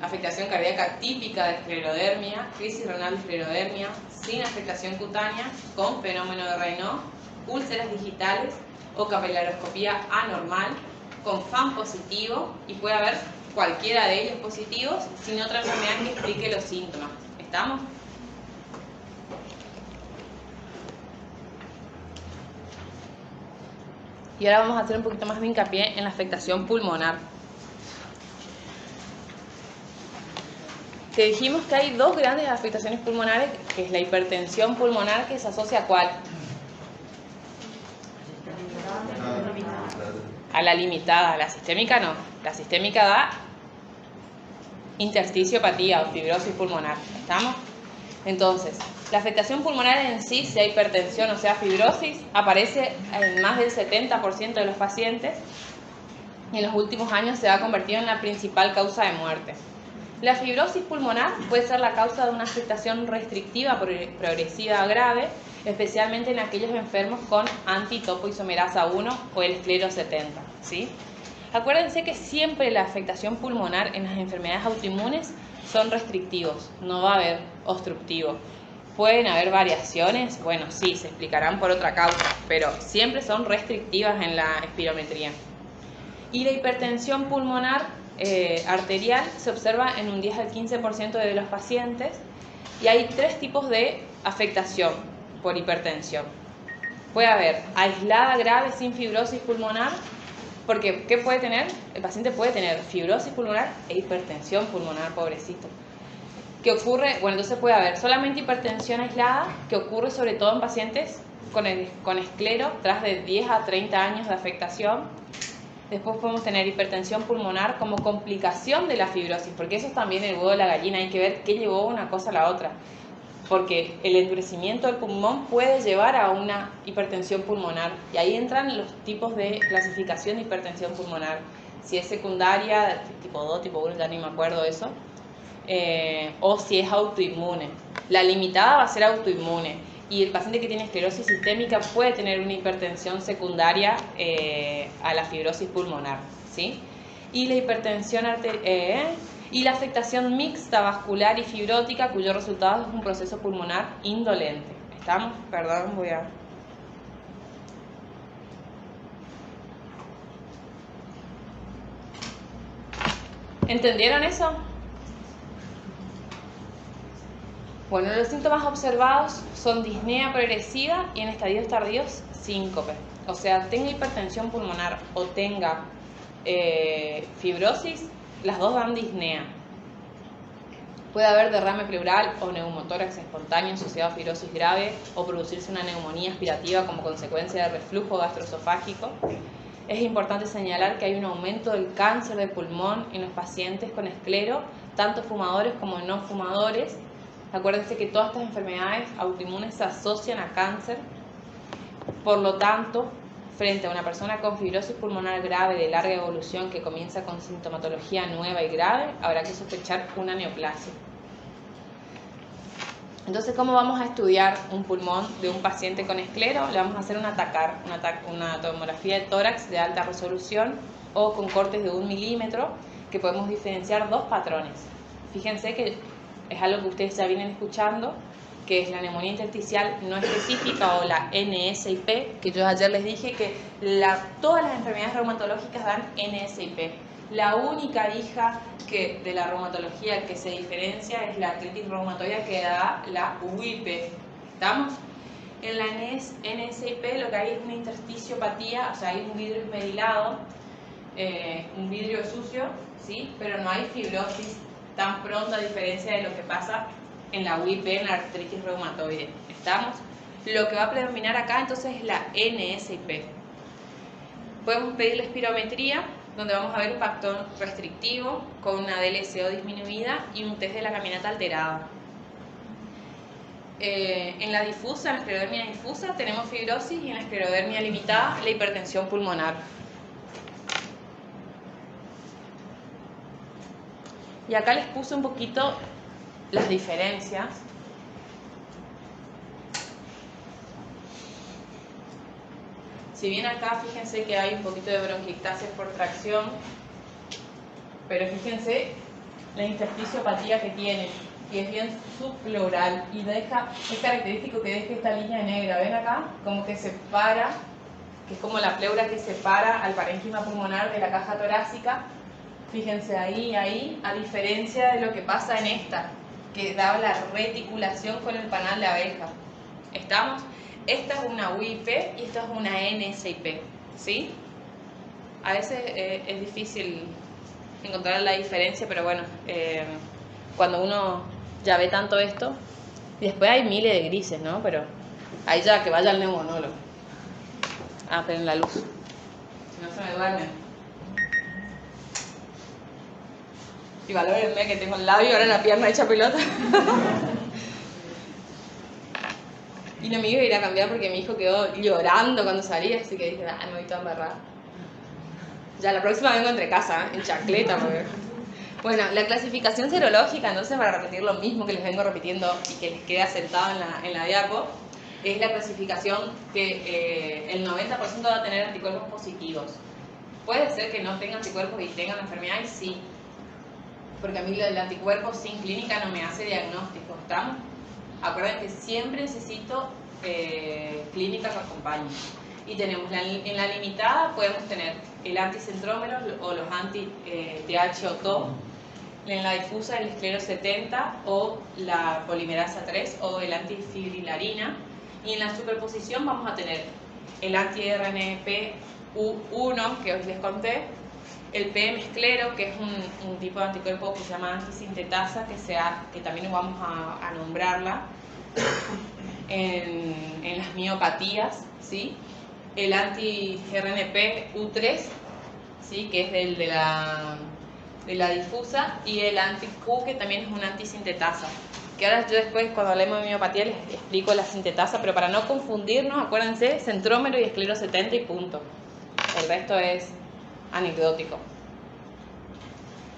afectación cardíaca típica de esclerodermia, crisis renal de esclerodermia, sin afectación cutánea, con fenómeno de Raynaud, úlceras digitales o capilaroscopía anormal, con FAM positivo, y puede haber cualquiera de ellos positivos sin otra enfermedad que explique los síntomas. ¿Estamos? Y ahora vamos a hacer un poquito más de hincapié en la afectación pulmonar. Te dijimos que hay dos grandes afectaciones pulmonares, que es la hipertensión pulmonar, que se asocia ¿a cuál? A la limitada. La sistémica no. La sistémica da intersticiopatía o fibrosis pulmonar. ¿Estamos? Entonces, la afectación pulmonar en sí, sea hipertensión o sea fibrosis, aparece en más del 70% de los pacientes y en los últimos años se ha convertido en la principal causa de muerte. La fibrosis pulmonar puede ser la causa de una afectación restrictiva progresiva grave, especialmente en aquellos enfermos con antitopoisomerasa 1 o el esclero 70, ¿sí? Acuérdense que siempre la afectación pulmonar en las enfermedades autoinmunes son restrictivos, no va a haber obstructivo. ¿Pueden haber variaciones? Bueno, sí, se explicarán por otra causa, pero siempre son restrictivas en la espirometría. Y la hipertensión pulmonar arterial se observa en un 10 al 15% de los pacientes y hay tres tipos de afectación por hipertensión. Puede haber aislada grave sin fibrosis pulmonar, porque ¿qué puede tener? El paciente puede tener fibrosis pulmonar e hipertensión pulmonar, pobrecito. ¿Qué ocurre? Bueno, entonces puede haber solamente hipertensión aislada, que ocurre sobre todo en pacientes con esclero tras de 10 a 30 años de afectación. Después podemos tener hipertensión pulmonar como complicación de la fibrosis, porque eso es también el huevo de la gallina, hay que ver qué llevó una cosa a la otra. Porque el endurecimiento del pulmón puede llevar a una hipertensión pulmonar, y ahí entran los tipos de clasificación de hipertensión pulmonar. Si es secundaria, tipo 2, tipo 1, ya ni me acuerdo eso, o si es autoinmune. La limitada va a ser autoinmune. Y el paciente que tiene esclerosis sistémica puede tener una hipertensión secundaria a la fibrosis pulmonar, ¿sí? Y la hipertensión y la afectación mixta vascular y fibrótica, cuyo resultado es un proceso pulmonar indolente. ¿Estamos? Perdón, voy a... ¿Entendieron eso? Bueno, los síntomas observados son disnea progresiva y en estadios tardíos síncope. O sea, tenga hipertensión pulmonar o tenga fibrosis, las dos dan disnea. Puede haber derrame pleural o neumotórax espontáneo asociado a fibrosis grave o producirse una neumonía aspirativa como consecuencia de reflujo gastroesofágico. Es importante señalar que hay un aumento del cáncer de pulmón en los pacientes con esclero, tanto fumadores como no fumadores. Acuérdense que todas estas enfermedades autoinmunes se asocian a cáncer. Por lo tanto, frente a una persona con fibrosis pulmonar grave de larga evolución que comienza con sintomatología nueva y grave, habrá que sospechar una neoplasia. Entonces, ¿cómo vamos a estudiar un pulmón de un paciente con esclero? Le vamos a hacer una tomografía de tórax de alta resolución o con cortes de 1 milímetro, que podemos diferenciar dos patrones. Fíjense que es algo que ustedes ya vienen escuchando, que es la neumonía intersticial no específica o la NSIP, que yo ayer les dije que todas las enfermedades reumatológicas dan NSIP. La única hija de la reumatología que se diferencia es la artritis reumatoide, que da la UIP. ¿Estamos? En la NSIP lo que hay es una intersticiopatía, o sea, hay un vidrio esmerilado, un vidrio sucio, ¿sí? Pero no hay fibrosis tan pronto, a diferencia de lo que pasa en la UIP, en la artritis reumatoide. ¿Estamos? Lo que va a predominar acá entonces es la NSIP. Podemos pedirle espirometría, donde vamos a ver un factor restrictivo con una DLCO disminuida y un test de la caminata alterada. En la difusa, en la esclerodermia difusa, tenemos fibrosis y en la esclerodermia limitada la hipertensión pulmonar. Y acá les puse un poquito las diferencias. Si bien acá fíjense que hay un poquito de bronquiectasia por tracción, pero fíjense la intersticiopatía que tiene, y es bien subpleural y es característico que deje esta línea negra. ¿Ven acá? Como que separa, que es como la pleura que separa al parénquima pulmonar de la caja torácica. Fíjense ahí, a diferencia de lo que pasa en esta, que da la reticulación con el panal de abeja. ¿Estamos? Esta es una UIP y esta es una NSIP, ¿sí? A veces es difícil encontrar la diferencia, pero bueno, cuando uno ya ve tanto esto, y después hay miles de grises, ¿no? Pero ahí ya que vaya al neumonólogo. Ah, pero en la luz, si no se me duerme. Y valórenme que tengo el labio ahora en la pierna hecha pelota. Y no me iba a ir a cambiar porque mi hijo quedó llorando cuando salía, así que dije, me voy toda embarrada. Ya la próxima vengo entre casa, en chancleta, porque... Bueno, la clasificación serológica, entonces, para repetir lo mismo que les vengo repitiendo y que les quede asentado en la diapo, es la clasificación que el 90% va a tener anticuerpos positivos. Puede ser que no tenga anticuerpos y tenga la enfermedad, y sí, porque a mí el anticuerpo sin clínica no me hace diagnóstico, ¿estamos? Acuérdense que siempre necesito clínica que acompañe. Y tenemos en la limitada podemos tener el anticentrómero o los anti-TH o TO, en la difusa el esclero 70 o la polimerasa 3 o el antifibrilarina, y en la superposición vamos a tener el anti-RNP-U1 que os les conté, el PM-esclero, que es un tipo de anticuerpo que se llama antisintetasa, que también vamos a nombrarla en las miopatías, ¿sí? El anti-RNP-U3, ¿sí? Que es el de la difusa, y el anti-Q, que también es un antisintetasa. Que ahora yo después, cuando hablemos de miopatía, les explico la sintetasa, pero para no confundirnos, acuérdense, centrómero y esclero 70 y punto. El resto es anecdótico.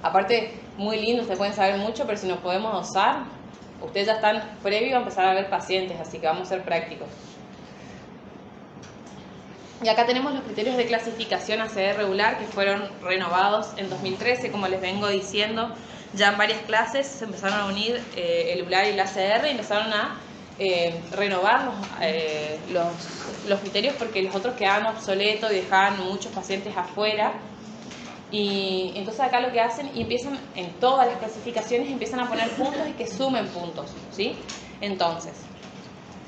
Aparte, muy lindo, ustedes pueden saber mucho, pero si nos podemos dosar, ustedes ya están previo a empezar a ver pacientes, así que vamos a ser prácticos. Y acá tenemos los criterios de clasificación ACR regular que fueron renovados en 2013, como les vengo diciendo. Ya en varias clases se empezaron a unir el ULAR y el ACR y empezaron a renovar los criterios porque los otros quedaban obsoletos y dejaban muchos pacientes afuera. Y entonces acá lo que hacen, y empiezan en todas las clasificaciones, empiezan a poner puntos y que sumen puntos, ¿sí? Entonces,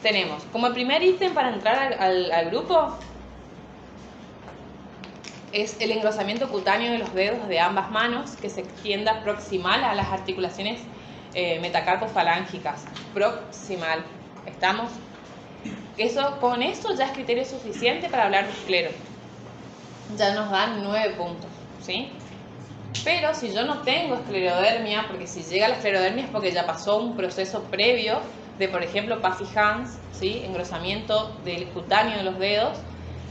tenemos como el primer ítem para entrar al grupo, es el engrosamiento cutáneo de los dedos de ambas manos que se extienda proximal a las articulaciones metacarpofalángicas. Proximal. ¿Estamos? Con eso ya es criterio suficiente para hablar de esclero. Ya nos dan 9 puntos, ¿sí? Pero si yo no tengo esclerodermia, porque si llega la esclerodermia es porque ya pasó un proceso previo de, por ejemplo, Puffy Hands, ¿sí? Engrosamiento del cutáneo de los dedos,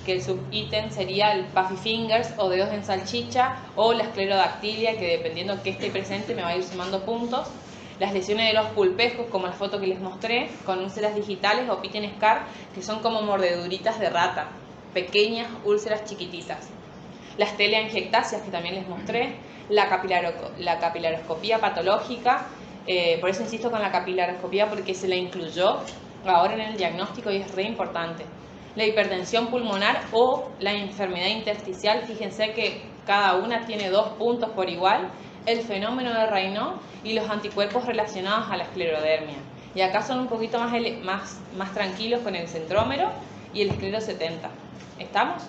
que el subítem sería el Puffy Fingers o dedos en salchicha, o la esclerodactilia, que dependiendo de que esté presente me va a ir sumando puntos. Las lesiones de los pulpejos, como la foto que les mostré, con úlceras digitales o Pitten Scar, que son como mordeduritas de rata, pequeñas úlceras chiquititas. Las teleangiectasias, que también les mostré, la capilaroscopía patológica, por eso insisto con la capilaroscopía, porque se la incluyó ahora en el diagnóstico y es re importante. La hipertensión pulmonar o la enfermedad intersticial, fíjense que cada una tiene 2 puntos por igual, el fenómeno de Raynaud y los anticuerpos relacionados a la esclerodermia. Y acá son un poquito más tranquilos con el centrómero y el esclero 70. ¿Estamos?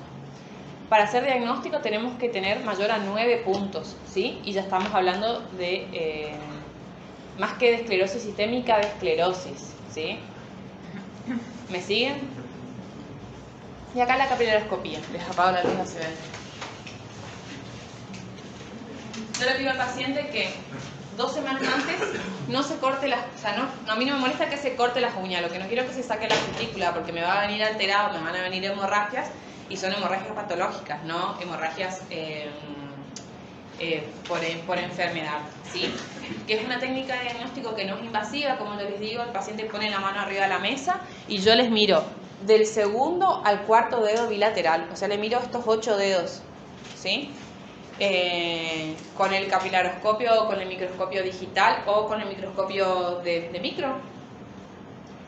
Para hacer diagnóstico tenemos que tener mayor a 9 puntos, ¿sí? Y ya estamos hablando de, más que de esclerosis sistémica, de esclerosis, ¿sí? ¿Me siguen? Y acá la capilaroscopía. Les apago la luz hacia adentro. Yo le pido al paciente que 2 semanas antes no se corte las... O sea, no, a mí no me molesta que se corte las uñas. Lo que no quiero es que se saque la cutícula porque me va a venir alterado, me van a venir hemorragias y son hemorragias patológicas, no hemorragias por enfermedad, ¿sí? Que es una técnica de diagnóstico que no es invasiva, como yo les digo, el paciente pone la mano arriba de la mesa y yo les miro del segundo al cuarto dedo bilateral, o sea, le miro estos 8 dedos, ¿sí? Con el capilaroscopio o con el microscopio digital o con el microscopio de micro.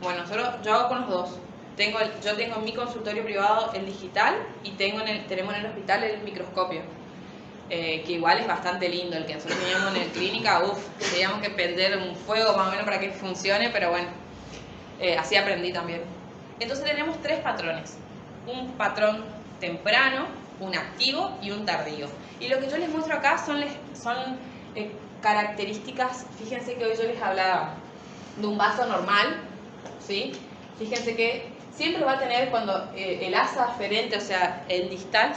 Bueno, yo hago con los dos. Yo tengo en mi consultorio privado el digital y tenemos en el hospital el microscopio. Que igual es bastante lindo. El que nosotros teníamos en el clínica, teníamos que prender un fuego más o menos para que funcione, pero bueno, así aprendí también. Entonces tenemos 3 patrones. Un patrón temprano, un activo y un tardío. Y lo que yo les muestro acá son características. Fíjense que hoy yo les hablaba de un vaso normal, ¿sí? Fíjense que siempre va a tener, cuando el asa aferente, o sea, el distal,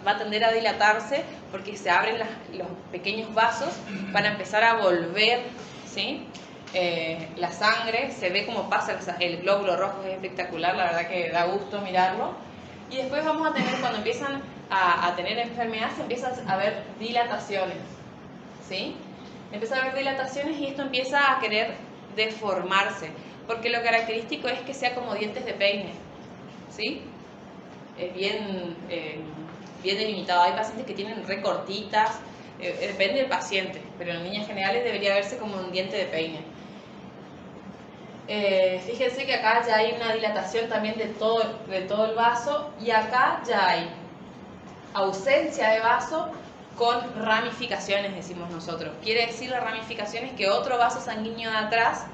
va a tender a dilatarse porque se abren los pequeños vasos para empezar a volver, ¿sí? La sangre, se ve cómo pasa el glóbulo rojo, es espectacular, la verdad que da gusto mirarlo. Y después vamos a tener, cuando empiezan a tener enfermedad, se empiezan a ver dilataciones, ¿sí? Empieza a haber dilataciones y esto empieza a querer deformarse, porque lo característico es que sea como dientes de peine, ¿sí? Es bien delimitado. Hay pacientes que tienen recortitas, depende del paciente, pero en líneas generales debería verse como un diente de peine. Fíjense que acá ya hay una dilatación también de todo el vaso y acá ya hay ausencia de vaso con ramificaciones, decimos nosotros. Quiere decir las ramificaciones que otro vaso sanguíneo de atrás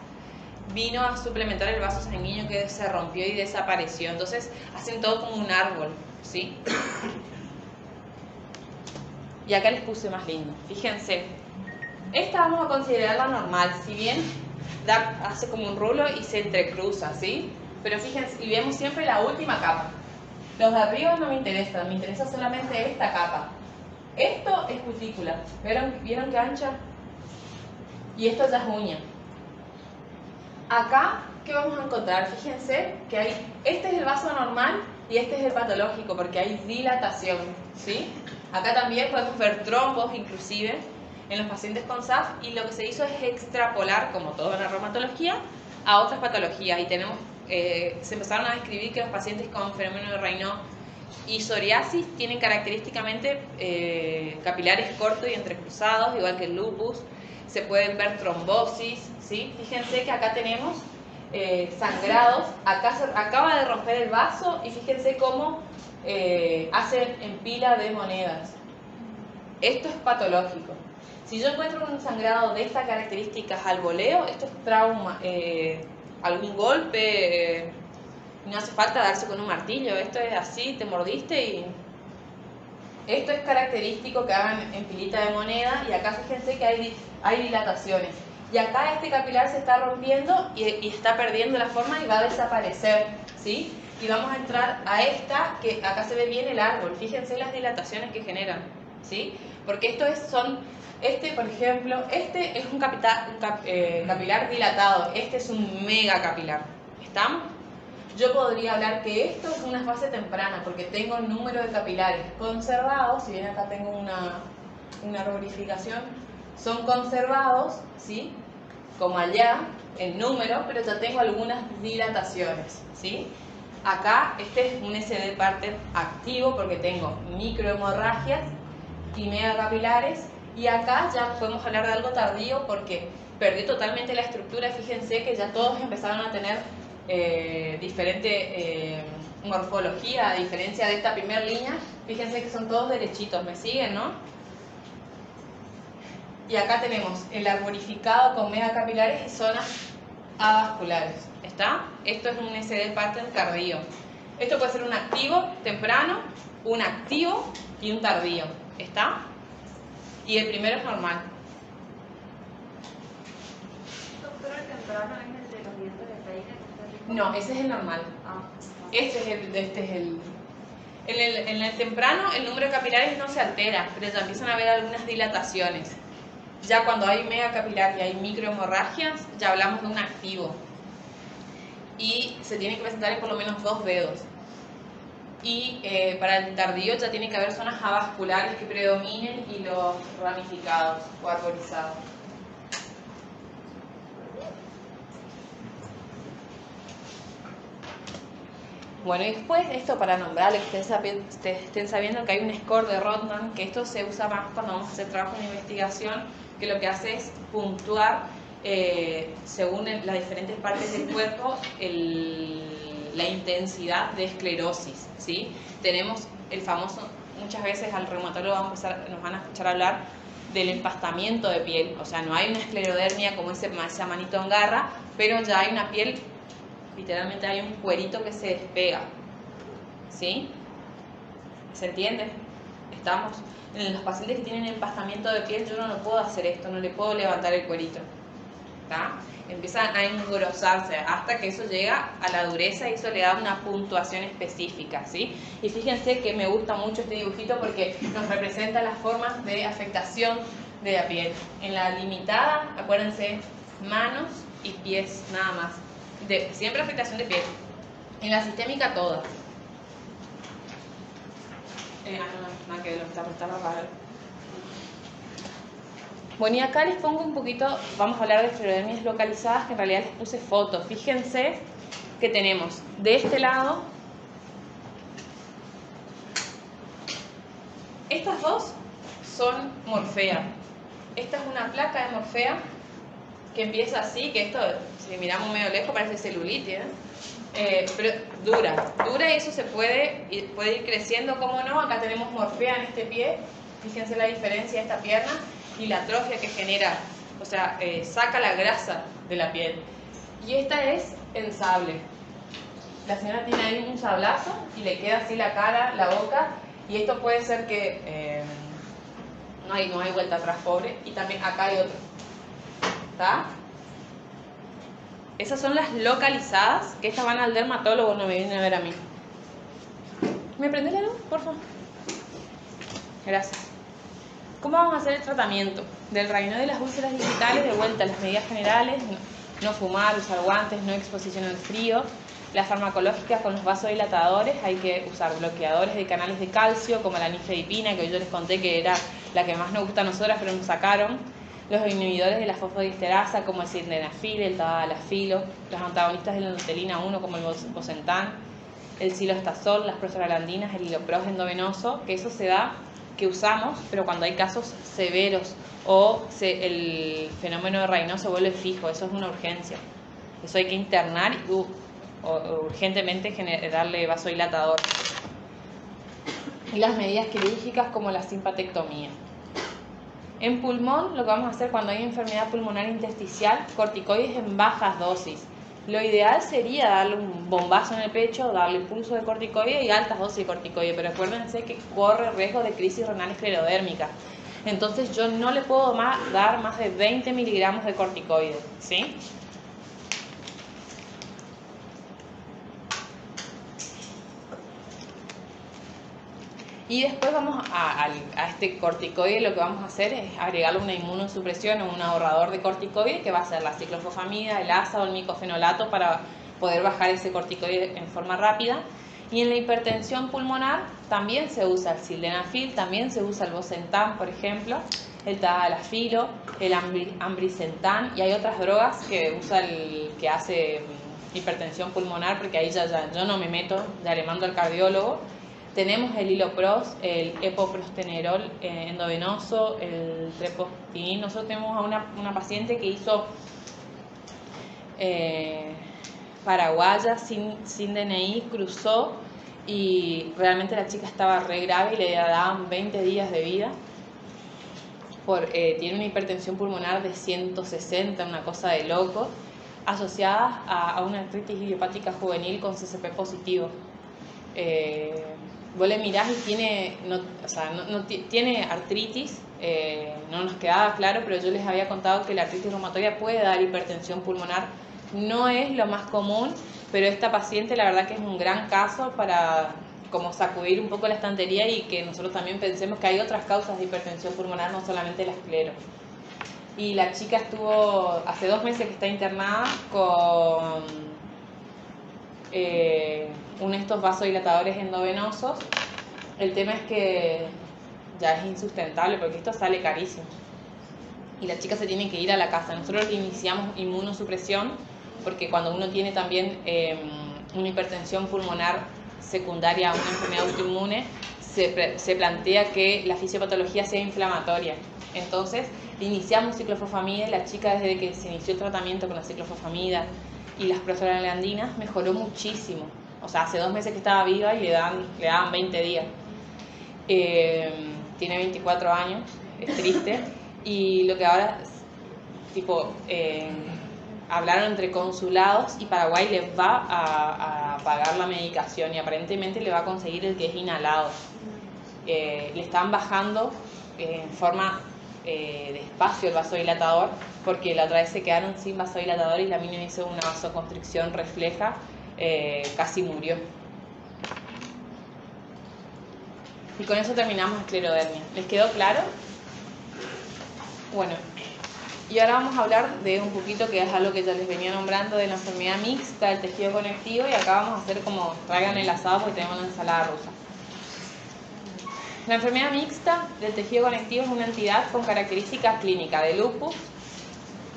vino a suplementar el vaso sanguíneo que se rompió y desapareció. Entonces hacen todo como un árbol, ¿sí? Y acá les puse más lindo. Fíjense, esta vamos a considerarla normal, si bien hace como un rulo y se entrecruza, ¿sí? Pero fíjense, y vemos siempre la última capa. Los de arriba no me interesan, me interesa solamente esta capa. Esto es cutícula, ¿vieron qué ancha? Y esto ya es uña. Acá, ¿qué vamos a encontrar? Fíjense que este es el vaso normal y este es el patológico porque hay dilatación, ¿sí? Acá también podemos ver trombos inclusive en los pacientes con SAF y lo que se hizo es extrapolar, como todo en la reumatología, a otras patologías y se empezaron a describir que los pacientes con fenómeno de Raynaud y psoriasis tienen característicamente capilares cortos y entrecruzados, igual que el lupus. Se pueden ver trombosis, ¿sí? Fíjense que acá tenemos sangrados, acá se acaba de romper el vaso y fíjense cómo hacen en pila de monedas. Esto es patológico. Si yo encuentro un sangrado de estas características al voleo, esto es trauma, algún golpe, no hace falta darse con un martillo, esto es así, te mordiste y... Esto es característico que hagan en pilita de moneda y acá fíjense que hay dilataciones. Y acá este capilar se está rompiendo y está perdiendo la forma y va a desaparecer, ¿sí? Y vamos a entrar a esta, que acá se ve bien el árbol. Fíjense las dilataciones que generan, ¿sí? Porque por ejemplo, este es un capilar dilatado, este es un mega capilar. ¿Estamos? Yo podría hablar que esto es una fase temprana porque tengo el número de capilares conservados, si bien acá tengo una rubrificación, son conservados, ¿sí? Como allá, en número, pero ya tengo algunas dilataciones, ¿sí? Acá este es un SD pattern activo porque tengo microhemorragias y megacapilares y acá ya podemos hablar de algo tardío porque perdió totalmente la estructura. Fíjense que ya todos empezaron a tener diferente morfología, a diferencia de esta primera línea. Fíjense que son todos derechitos, ¿me siguen, no? Y acá tenemos el arborificado con megacapilares y zonas avasculares. ¿Está? Esto es un SD pattern tardío. Esto puede ser un activo temprano, un activo y un tardío. ¿Está? Y el primero es normal. Doctora, el temprano es el de los dientes de peine que usted dijo. No, ese es el normal. En el temprano el número de capilares no se altera, pero ya empiezan a haber algunas dilataciones. Ya cuando hay megacapilar y hay microhemorragias, ya hablamos de un activo. Y se tiene que presentar en por lo menos 2 dedos. Y para el tardío ya tiene que haber zonas avasculares que predominen y los ramificados o arborizados. Bueno, y después esto para nombrarle, que ustedes estén sabiendo que hay un score de Rodman, que esto se usa más cuando vamos a hacer trabajo de investigación, que lo que hace es puntuar según las diferentes partes del cuerpo la intensidad de esclerosis, ¿sí? Tenemos el famoso, muchas veces al reumatólogo nos van a escuchar hablar del empastamiento de piel, o sea, no hay una esclerodermia como esa manito en garra, pero ya hay una piel, literalmente hay un cuerito que se despega, ¿sí? ¿Se entiende? Estamos en los pacientes que tienen empastamiento de piel, yo no puedo hacer esto, no le puedo levantar el cuerito, ¿tá? Empiezan a engrosarse hasta que eso llega a la dureza y eso le da una puntuación específica, ¿sí? Y fíjense que me gusta mucho este dibujito porque nos representa las formas de afectación de la piel. En la limitada, acuérdense, manos y pies nada más. Siempre afectación de piel. En la sistémica todas. No, nada que ver, está raro. Bueno, y acá les pongo un poquito, vamos a hablar de esclerodermias localizadas, que en realidad les puse fotos. Fíjense que tenemos de este lado, estas dos son morfea. Esta es una placa de morfea que empieza así, que esto, si miramos medio lejos, parece celulitis, pero dura y eso se puede ir creciendo, como no. Acá tenemos morfea en este pie, fíjense la diferencia de esta pierna y la atrofia que genera, o sea, saca la grasa de la piel. Y esta es en sable. La señora tiene ahí un sablazo y le queda así la cara, la boca, y esto puede ser que no hay vuelta atrás, pobre, y también acá hay otro. ¿Está? Esas son las localizadas, que estas van al dermatólogo, no me vienen a ver a mí. ¿Me prende la luz, por favor? Gracias. ¿Cómo vamos a hacer el tratamiento? Del rayoneo de las úlceras digitales, de vuelta a las medidas generales, no fumar, usar guantes, no exposición al frío. Las farmacológicas con los vasodilatadores, hay que usar bloqueadores de canales de calcio, como la nifedipina, que hoy yo les conté que era la que más nos gusta a nosotras, pero nos sacaron. Los inhibidores de la fosfodiesterasa, como el sildenafil, el tadalafilo. Los antagonistas de la nutelina 1, como el bosentan. El silostazol, las prostaglandinas, el hilopros endovenoso, que eso se da, que usamos, pero cuando hay casos severos o el fenómeno de Raynaud se vuelve fijo, eso es una urgencia. Eso hay que internar y urgentemente darle vasodilatador. Y las medidas quirúrgicas como la simpatectomía. En pulmón, lo que vamos a hacer cuando hay enfermedad pulmonar intersticial, corticoides en bajas dosis. Lo ideal sería darle un bombazo en el pecho, darle pulso de corticoide y altas dosis de corticoide, pero acuérdense que corre riesgo de crisis renal esclerodérmica. Entonces yo no le puedo dar más de 20 miligramos de corticoide, ¿sí? Y después vamos a este corticoide, lo que vamos a hacer es agregarle una inmunosupresión o un ahorrador de corticoide, que va a ser la ciclofosfamida, el ASA o el micofenolato, para poder bajar ese corticoide en forma rápida. Y en la hipertensión pulmonar también se usa el sildenafil, también se usa el bosentan, por ejemplo, el tadalafilo, el ambrisentan, y hay otras drogas que usa el que hace hipertensión pulmonar, porque ahí ya yo no me meto, ya le mando al cardiólogo. Tenemos el hilopros, el epoprostenerol endovenoso, el trepostinin. Nosotros tenemos a una paciente que hizo paraguaya sin DNI, cruzó y realmente la chica estaba re grave y le daban 20 días de vida. Tiene una hipertensión pulmonar de 160, una cosa de loco, asociada a una artritis idiopática juvenil con CCP positivo. Vos le mirás y tiene artritis, no nos quedaba claro, pero yo les había contado que la artritis reumatoidea puede dar hipertensión pulmonar. No es lo más común, pero esta paciente la verdad que es un gran caso para como sacudir un poco la estantería y que nosotros también pensemos que hay otras causas de hipertensión pulmonar, no solamente la esclero. Y la chica estuvo hace 2 meses que está internada con uno de estos vasodilatadores endovenosos. El tema es que ya es insustentable porque esto sale carísimo. Y la chica se tiene que ir a la casa. Nosotros le iniciamos inmunosupresión porque cuando uno tiene también una hipertensión pulmonar secundaria a una enfermedad autoinmune, se plantea que la fisiopatología sea inflamatoria. Entonces, iniciamos ciclofosfamida y la chica desde que se inició el tratamiento con la ciclofosfamida y las prostaglandinas mejoró muchísimo. O sea, hace 2 meses que estaba viva y le daban 20 días. Tiene 24 años, es triste. Y lo que ahora, tipo, hablaron entre consulados y Paraguay les va a pagar la medicación y aparentemente le va a conseguir el que es inhalado. Le están bajando en forma despacio el vasodilatador porque la otra vez se quedaron sin vasodilatador y la mina hizo una vasoconstricción refleja, casi murió. Y con eso terminamos esclerodermia. ¿Les quedó claro? Bueno, y ahora vamos a hablar de un poquito que es algo que ya les venía nombrando de la enfermedad mixta del tejido conectivo y acá vamos a hacer como traigan el asado porque tenemos la ensalada rusa. La enfermedad mixta del tejido conectivo es una entidad con características clínicas de lupus,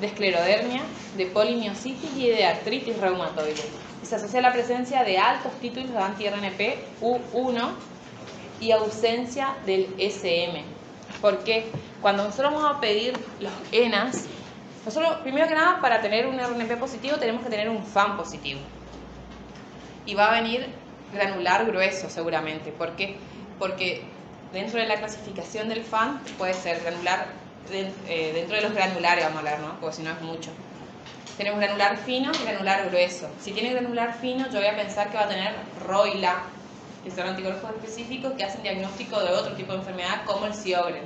de esclerodermia, de polimiositis y de artritis reumatoide. Y se asocia a la presencia de altos títulos de anti-RNP U1 y ausencia del SM. Porque cuando nosotros vamos a pedir los ENAs, nosotros primero que nada para tener un RNP positivo tenemos que tener un FAN positivo. Y va a venir granular grueso seguramente. ¿Por qué? Porque dentro de la clasificación del FAN puede ser granular, dentro de los granulares vamos a hablar, ¿no? Porque si no es mucho. Tenemos granular fino y granular grueso. Si tiene granular fino yo voy a pensar que va a tener ROILA, que son anticuerpos específicos que hacen diagnóstico de otro tipo de enfermedad como el Sjögren.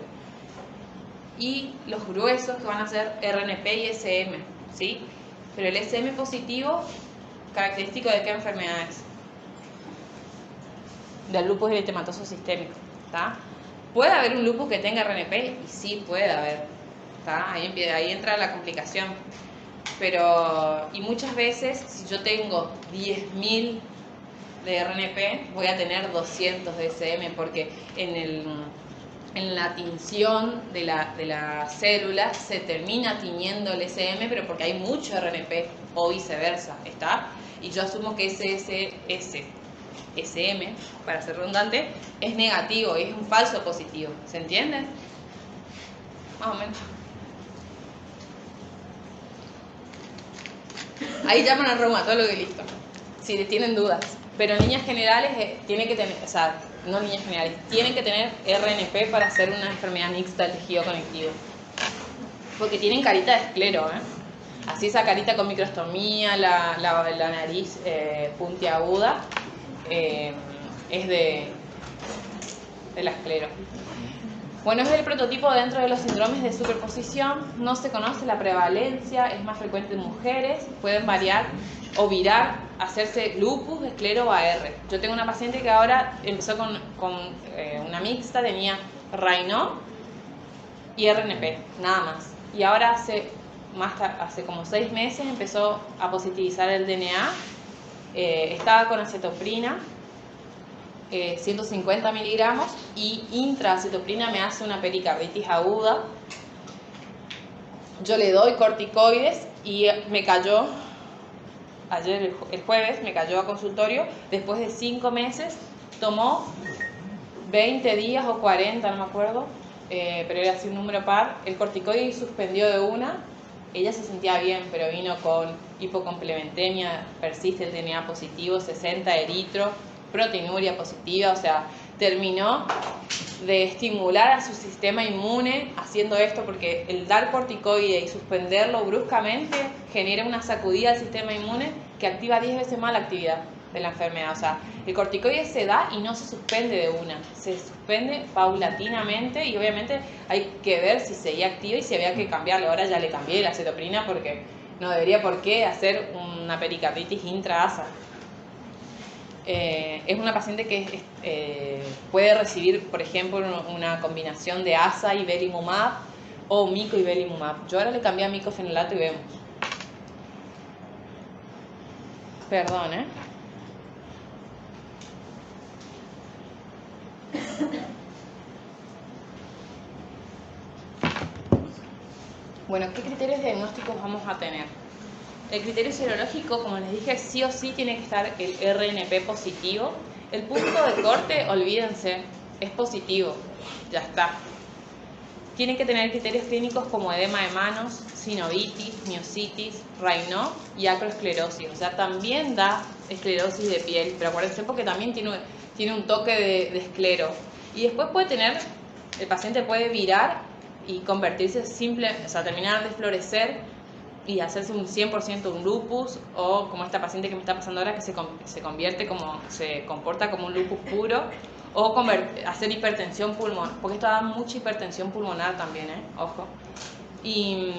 Y los gruesos que van a ser RNP y SM, ¿sí? Pero el SM positivo, característico de qué enfermedad es? Del lupus eritematoso sistémico, ¿está? ¿Puede haber un lupus que tenga RNP? Y sí, puede haber, ¿está? Ahí entra la complicación. Pero, y muchas veces, si yo tengo 10.000 de RNP, voy a tener 200 de SM, porque en la tinción de la célula se termina tiñendo el SM, pero porque hay mucho RNP, o viceversa, ¿está? Y yo asumo que ese SM, para ser redundante, es negativo, es un falso positivo, ¿se entiende? Más o menos. Ahí llaman al reumatólogo y listo, si tienen dudas. Pero en líneas generales tiene que tener, o sea, no líneas generales, tienen que tener RNP para hacer una enfermedad mixta del tejido conectivo. Porque tienen carita de esclero, ¿eh? Así esa carita con microstomía, la nariz puntiaguda, es de la esclero. Bueno, es el prototipo dentro de los síndromes de superposición, no se conoce la prevalencia, es más frecuente en mujeres, pueden variar o virar, hacerse lupus, esclero o AR. Yo tengo una paciente que ahora empezó con una mixta, tenía Raynaud y RNP, nada más. Y ahora hace como 6 meses empezó a positivizar el DNA, estaba con acetoprina, 150 miligramos y intraacetoprina me hace una pericarditis aguda. Yo le doy corticoides y me cayó, ayer el jueves me cayó a consultorio, después de 5 meses, tomó 20 días o 40, no me acuerdo, pero era así un número par, el corticoide suspendió de una, ella se sentía bien, pero vino con hipocomplementemia, persiste el DNA positivo, 60 eritro, proteinuria positiva, o sea, terminó de estimular a su sistema inmune haciendo esto porque el dar corticoide y suspenderlo bruscamente genera una sacudida al sistema inmune que activa 10 veces más la actividad de la enfermedad. O sea, el corticoide se da y no se suspende de una, se suspende paulatinamente y obviamente hay que ver si seguía activa y si había que cambiarlo. Ahora ya le cambié la acetoprina porque no debería por qué hacer una pericarditis intra-ASA. Es una paciente que puede recibir, por ejemplo, una combinación de ASA y belimumab o mico y belimumab. Yo ahora le cambié a micofenolato y vemos. Perdón, Bueno, ¿qué criterios diagnósticos vamos a tener? El criterio serológico, como les dije, sí o sí tiene que estar el RNP positivo. El punto de corte, olvídense, es positivo, ya está. Tienen que tener criterios clínicos como edema de manos, sinovitis, miositis, Raynaud y acroesclerosis. O sea, también da esclerosis de piel, pero acuérdense porque también tiene un toque de esclero. Y después el paciente puede virar y convertirse terminar de florecer y hacerse un 100% un lupus, o como esta paciente que me está pasando ahora que se comporta como un lupus puro, o hacer hipertensión pulmonar, porque esto da mucha hipertensión pulmonar también, ojo. Y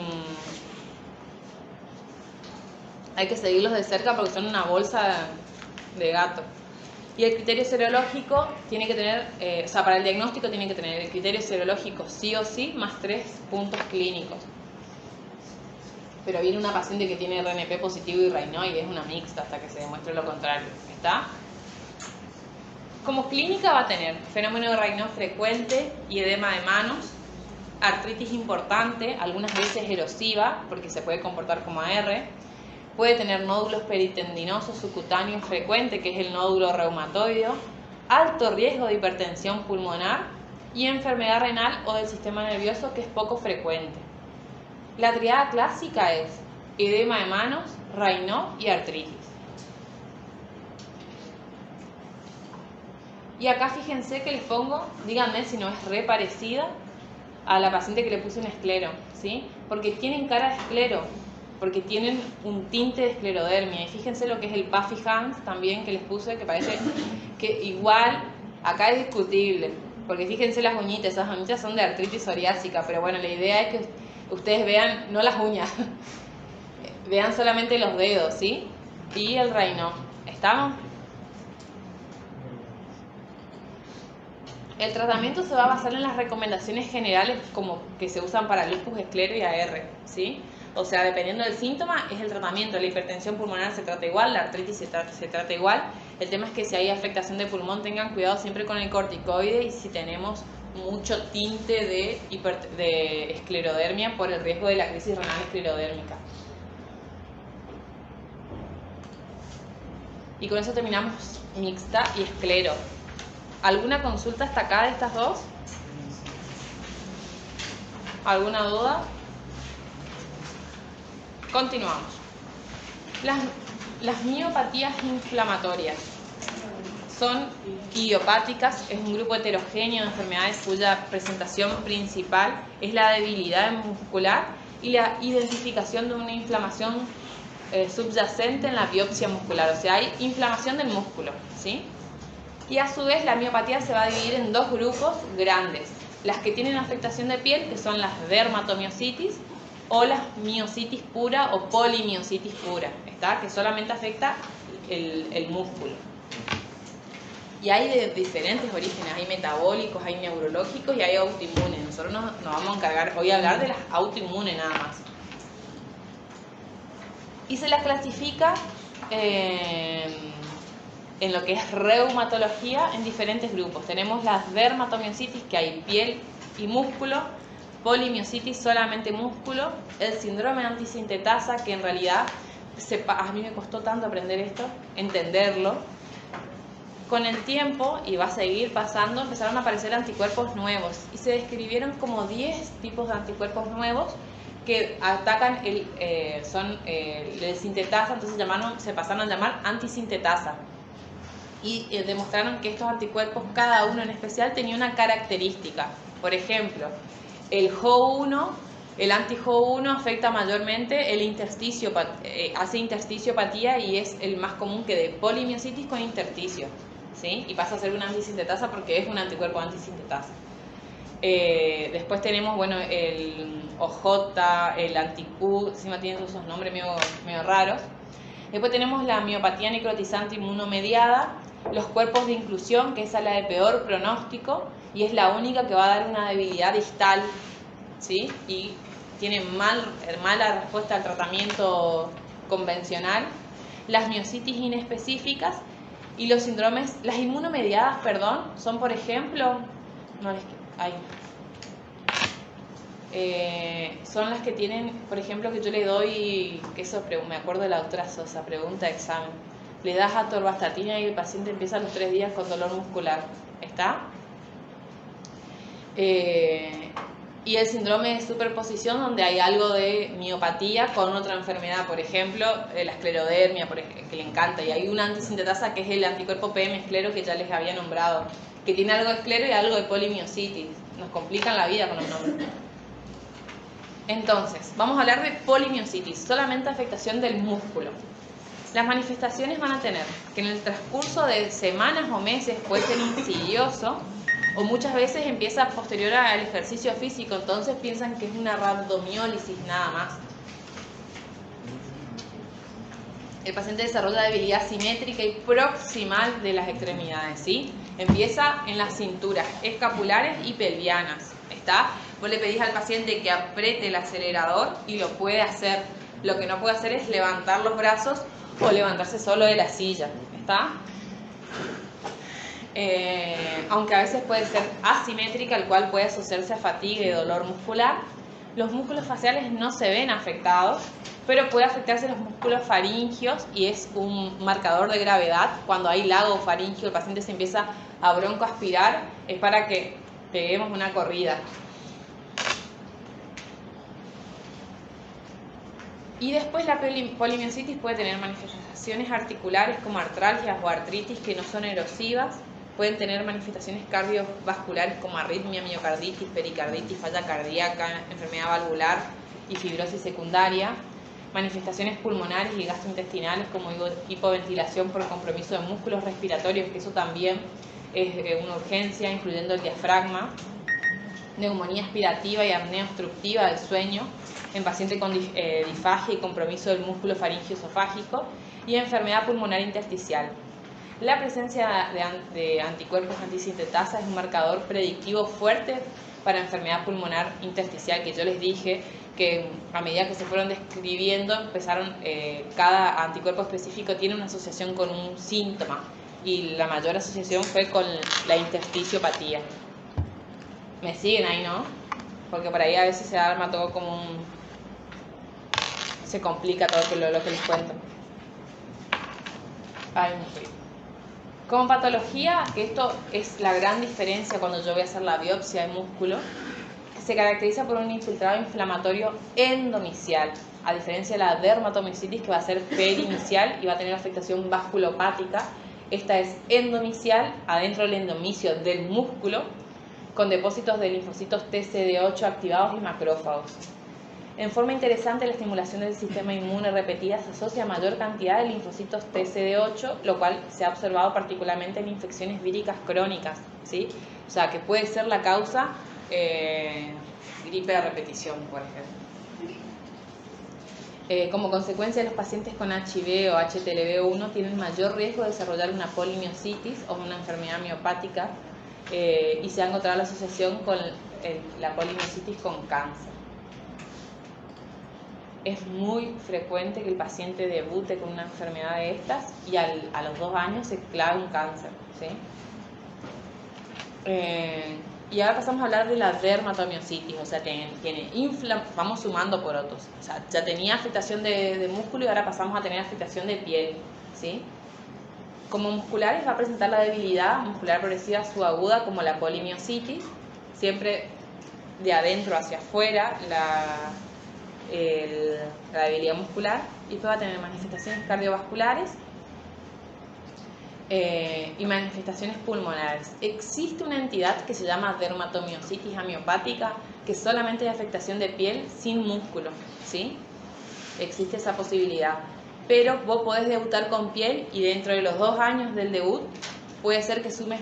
hay que seguirlos de cerca porque son una bolsa de gato. Y el criterio serológico tiene que tener, para el diagnóstico tiene que tener el criterio serológico sí o sí, más 3 puntos clínicos. Pero viene una paciente que tiene RNP positivo y Raynaud y es una mixta hasta que se demuestre lo contrario. ¿Está? Como clínica va a tener fenómeno de Raynaud frecuente y edema de manos, artritis importante, algunas veces erosiva, porque se puede comportar como AR, puede tener nódulos peritendinosos subcutáneos frecuentes, que es el nódulo reumatoideo, alto riesgo de hipertensión pulmonar y enfermedad renal o del sistema nervioso, que es poco frecuente. La triada clásica es edema de manos, Raynaud y artritis. Y acá fíjense que les pongo, díganme si no es re parecida a la paciente que le puse un esclero, ¿sí? Porque tienen cara de esclero, porque tienen un tinte de esclerodermia. Y fíjense lo que es el Puffy Hands también que les puse, que parece que igual, acá es discutible, porque fíjense las uñitas, esas uñitas son de artritis psoriásica, pero bueno, la idea es que ustedes vean, no las uñas, vean solamente los dedos, ¿sí? Y el Raynaud. ¿Estamos? El tratamiento se va a basar en las recomendaciones generales como que se usan para lupus, esclero y AR, ¿sí? O sea, dependiendo del síntoma, es el tratamiento. La hipertensión pulmonar se trata igual, la artritis se trata igual. El tema es que si hay afectación de pulmón, tengan cuidado siempre con el corticoide y si tenemos mucho tinte de esclerodermia por el riesgo de la crisis renal esclerodérmica. Y con eso terminamos mixta y esclero. ¿Alguna consulta hasta acá de estas dos? ¿Alguna duda? Continuamos. Las miopatías inflamatorias son idiopáticas, es un grupo heterogéneo de enfermedades cuya presentación principal es la debilidad muscular y la identificación de una inflamación subyacente en la biopsia muscular, o sea, hay inflamación del músculo, ¿sí? Y a su vez la miopatía se va a dividir en dos grupos grandes, las que tienen afectación de piel, que son las dermatomiositis, o la miositis pura o polimiositis pura, ¿está? Que solamente afecta el músculo. Y hay de diferentes orígenes, hay metabólicos, hay neurológicos y hay autoinmunes. Nosotros nos vamos a encargar hoy a hablar de las autoinmunes nada más. Y se las clasifica en lo que es reumatología en diferentes grupos. Tenemos las dermatomiositis, que hay piel y músculo, polimiositis solamente músculo, el síndrome de antisintetasa, que en realidad a mí me costó tanto aprender esto, entenderlo. Con el tiempo, y va a seguir pasando, empezaron a aparecer anticuerpos nuevos y se describieron como 10 tipos de anticuerpos nuevos que atacan el sintetasa, entonces se pasaron a llamar antisintetasa. Y demostraron que estos anticuerpos, cada uno en especial, tenía una característica. Por ejemplo, el HO1, el anti-HO1 afecta mayormente el intersticio, hace intersticiopatía y es el más común que de polimiositis con intersticio, ¿sí? Y pasa a ser una antisintetasa porque es un anticuerpo antisintetasa. Después tenemos, bueno, el OJ, el anti-Q, encima tienen esos nombres medio raros. Después tenemos la miopatía necrotizante inmunomediada, los cuerpos de inclusión, que esa es la de peor pronóstico y es la única que va a dar una debilidad distal, ¿sí? Y tiene mala respuesta al tratamiento convencional. Las miositis inespecíficas y los síndromes, las inmunomediadas, perdón, son por ejemplo, son las que tienen, por ejemplo, que yo le doy, que eso me acuerdo de la doctora Sosa, pregunta de examen, le das atorvastatina y el paciente empieza a los 3 días con dolor muscular, ¿está? Y el síndrome de superposición, donde hay algo de miopatía con otra enfermedad, por ejemplo, la esclerodermia, que le encanta, y hay una antisintetasa que es el anticuerpo PM esclero que ya les había nombrado, que tiene algo de esclero y algo de polimiositis. Nos complican la vida con los nombres. Entonces, vamos a hablar de polimiositis, solamente afectación del músculo. Las manifestaciones van a tener que en el transcurso de semanas o meses puede ser insidioso, o muchas veces empieza posterior al ejercicio físico, entonces piensan que es una rhabdomiólisis nada más. El paciente desarrolla debilidad simétrica y proximal de las extremidades, ¿sí? Empieza en las cinturas escapulares y pelvianas, ¿está? Vos le pedís al paciente que apriete el acelerador y lo puede hacer. Lo que no puede hacer es levantar los brazos o levantarse solo de la silla, ¿está? Aunque a veces puede ser asimétrica, el cual puede asociarse a fatiga y dolor muscular. Los músculos faciales no se ven afectados, pero puede afectarse los músculos faringios y es un marcador de gravedad. Cuando hay lago faringio, el paciente se empieza a broncoaspirar, es para que peguemos una corrida. Y después la polimiositis puede tener manifestaciones articulares como artralgias o artritis que no son erosivas. Pueden tener manifestaciones cardiovasculares como arritmia, miocarditis, pericarditis, falla cardíaca, enfermedad valvular y fibrosis secundaria. Manifestaciones pulmonares y gastrointestinales como hipoventilación por compromiso de músculos respiratorios, que eso también es una urgencia, incluyendo el diafragma. Neumonía aspirativa y apnea obstructiva del sueño en paciente con disfagia y compromiso del músculo faringio-esofágico y enfermedad pulmonar intersticial. La presencia de anticuerpos antisintetasa es un marcador predictivo fuerte para enfermedad pulmonar intersticial, que yo les dije que a medida que se fueron describiendo, cada anticuerpo específico tiene una asociación con un síntoma y la mayor asociación fue con la intersticiopatía. ¿Me siguen ahí, no? Porque por ahí a veces se arma todo como se complica todo lo que les cuento. Ay, no fui. Como patología, que esto es la gran diferencia cuando yo voy a hacer la biopsia de músculo, se caracteriza por un infiltrado inflamatorio endomicial, a diferencia de la dermatomiositis que va a ser perinicial y va a tener afectación vasculopática. Esta es endomicial, adentro del endomicio del músculo, con depósitos de linfocitos TCD8 activados y macrófagos. En forma interesante, la estimulación del sistema inmune repetida se asocia a mayor cantidad de linfocitos TCD8, lo cual se ha observado particularmente en infecciones víricas crónicas, ¿sí? O sea, que puede ser la causa gripe de repetición, por ejemplo. Como consecuencia, los pacientes con HIV o HTLV1 tienen mayor riesgo de desarrollar una polimiositis o una enfermedad miopática y se ha encontrado la asociación con la polimiositis con cáncer. Es muy frecuente que el paciente debute con una enfermedad de estas y a los 2 años se clave un cáncer, ¿sí? Y ahora pasamos a hablar de la dermatomiositis, o sea, vamos sumando porotos, o sea, ya tenía afectación de músculo y ahora pasamos a tener afectación de piel, ¿sí? Como musculares va a presentar la debilidad muscular progresiva subaguda como la polimiositis, siempre de adentro hacia afuera la debilidad muscular, y después va a tener manifestaciones cardiovasculares y manifestaciones pulmonares. Existe una entidad que se llama dermatomiositis amiopática, que solamente hay afectación de piel sin músculo, ¿sí? Existe esa posibilidad, pero vos podés debutar con piel y dentro de los 2 años del debut puede ser que sumes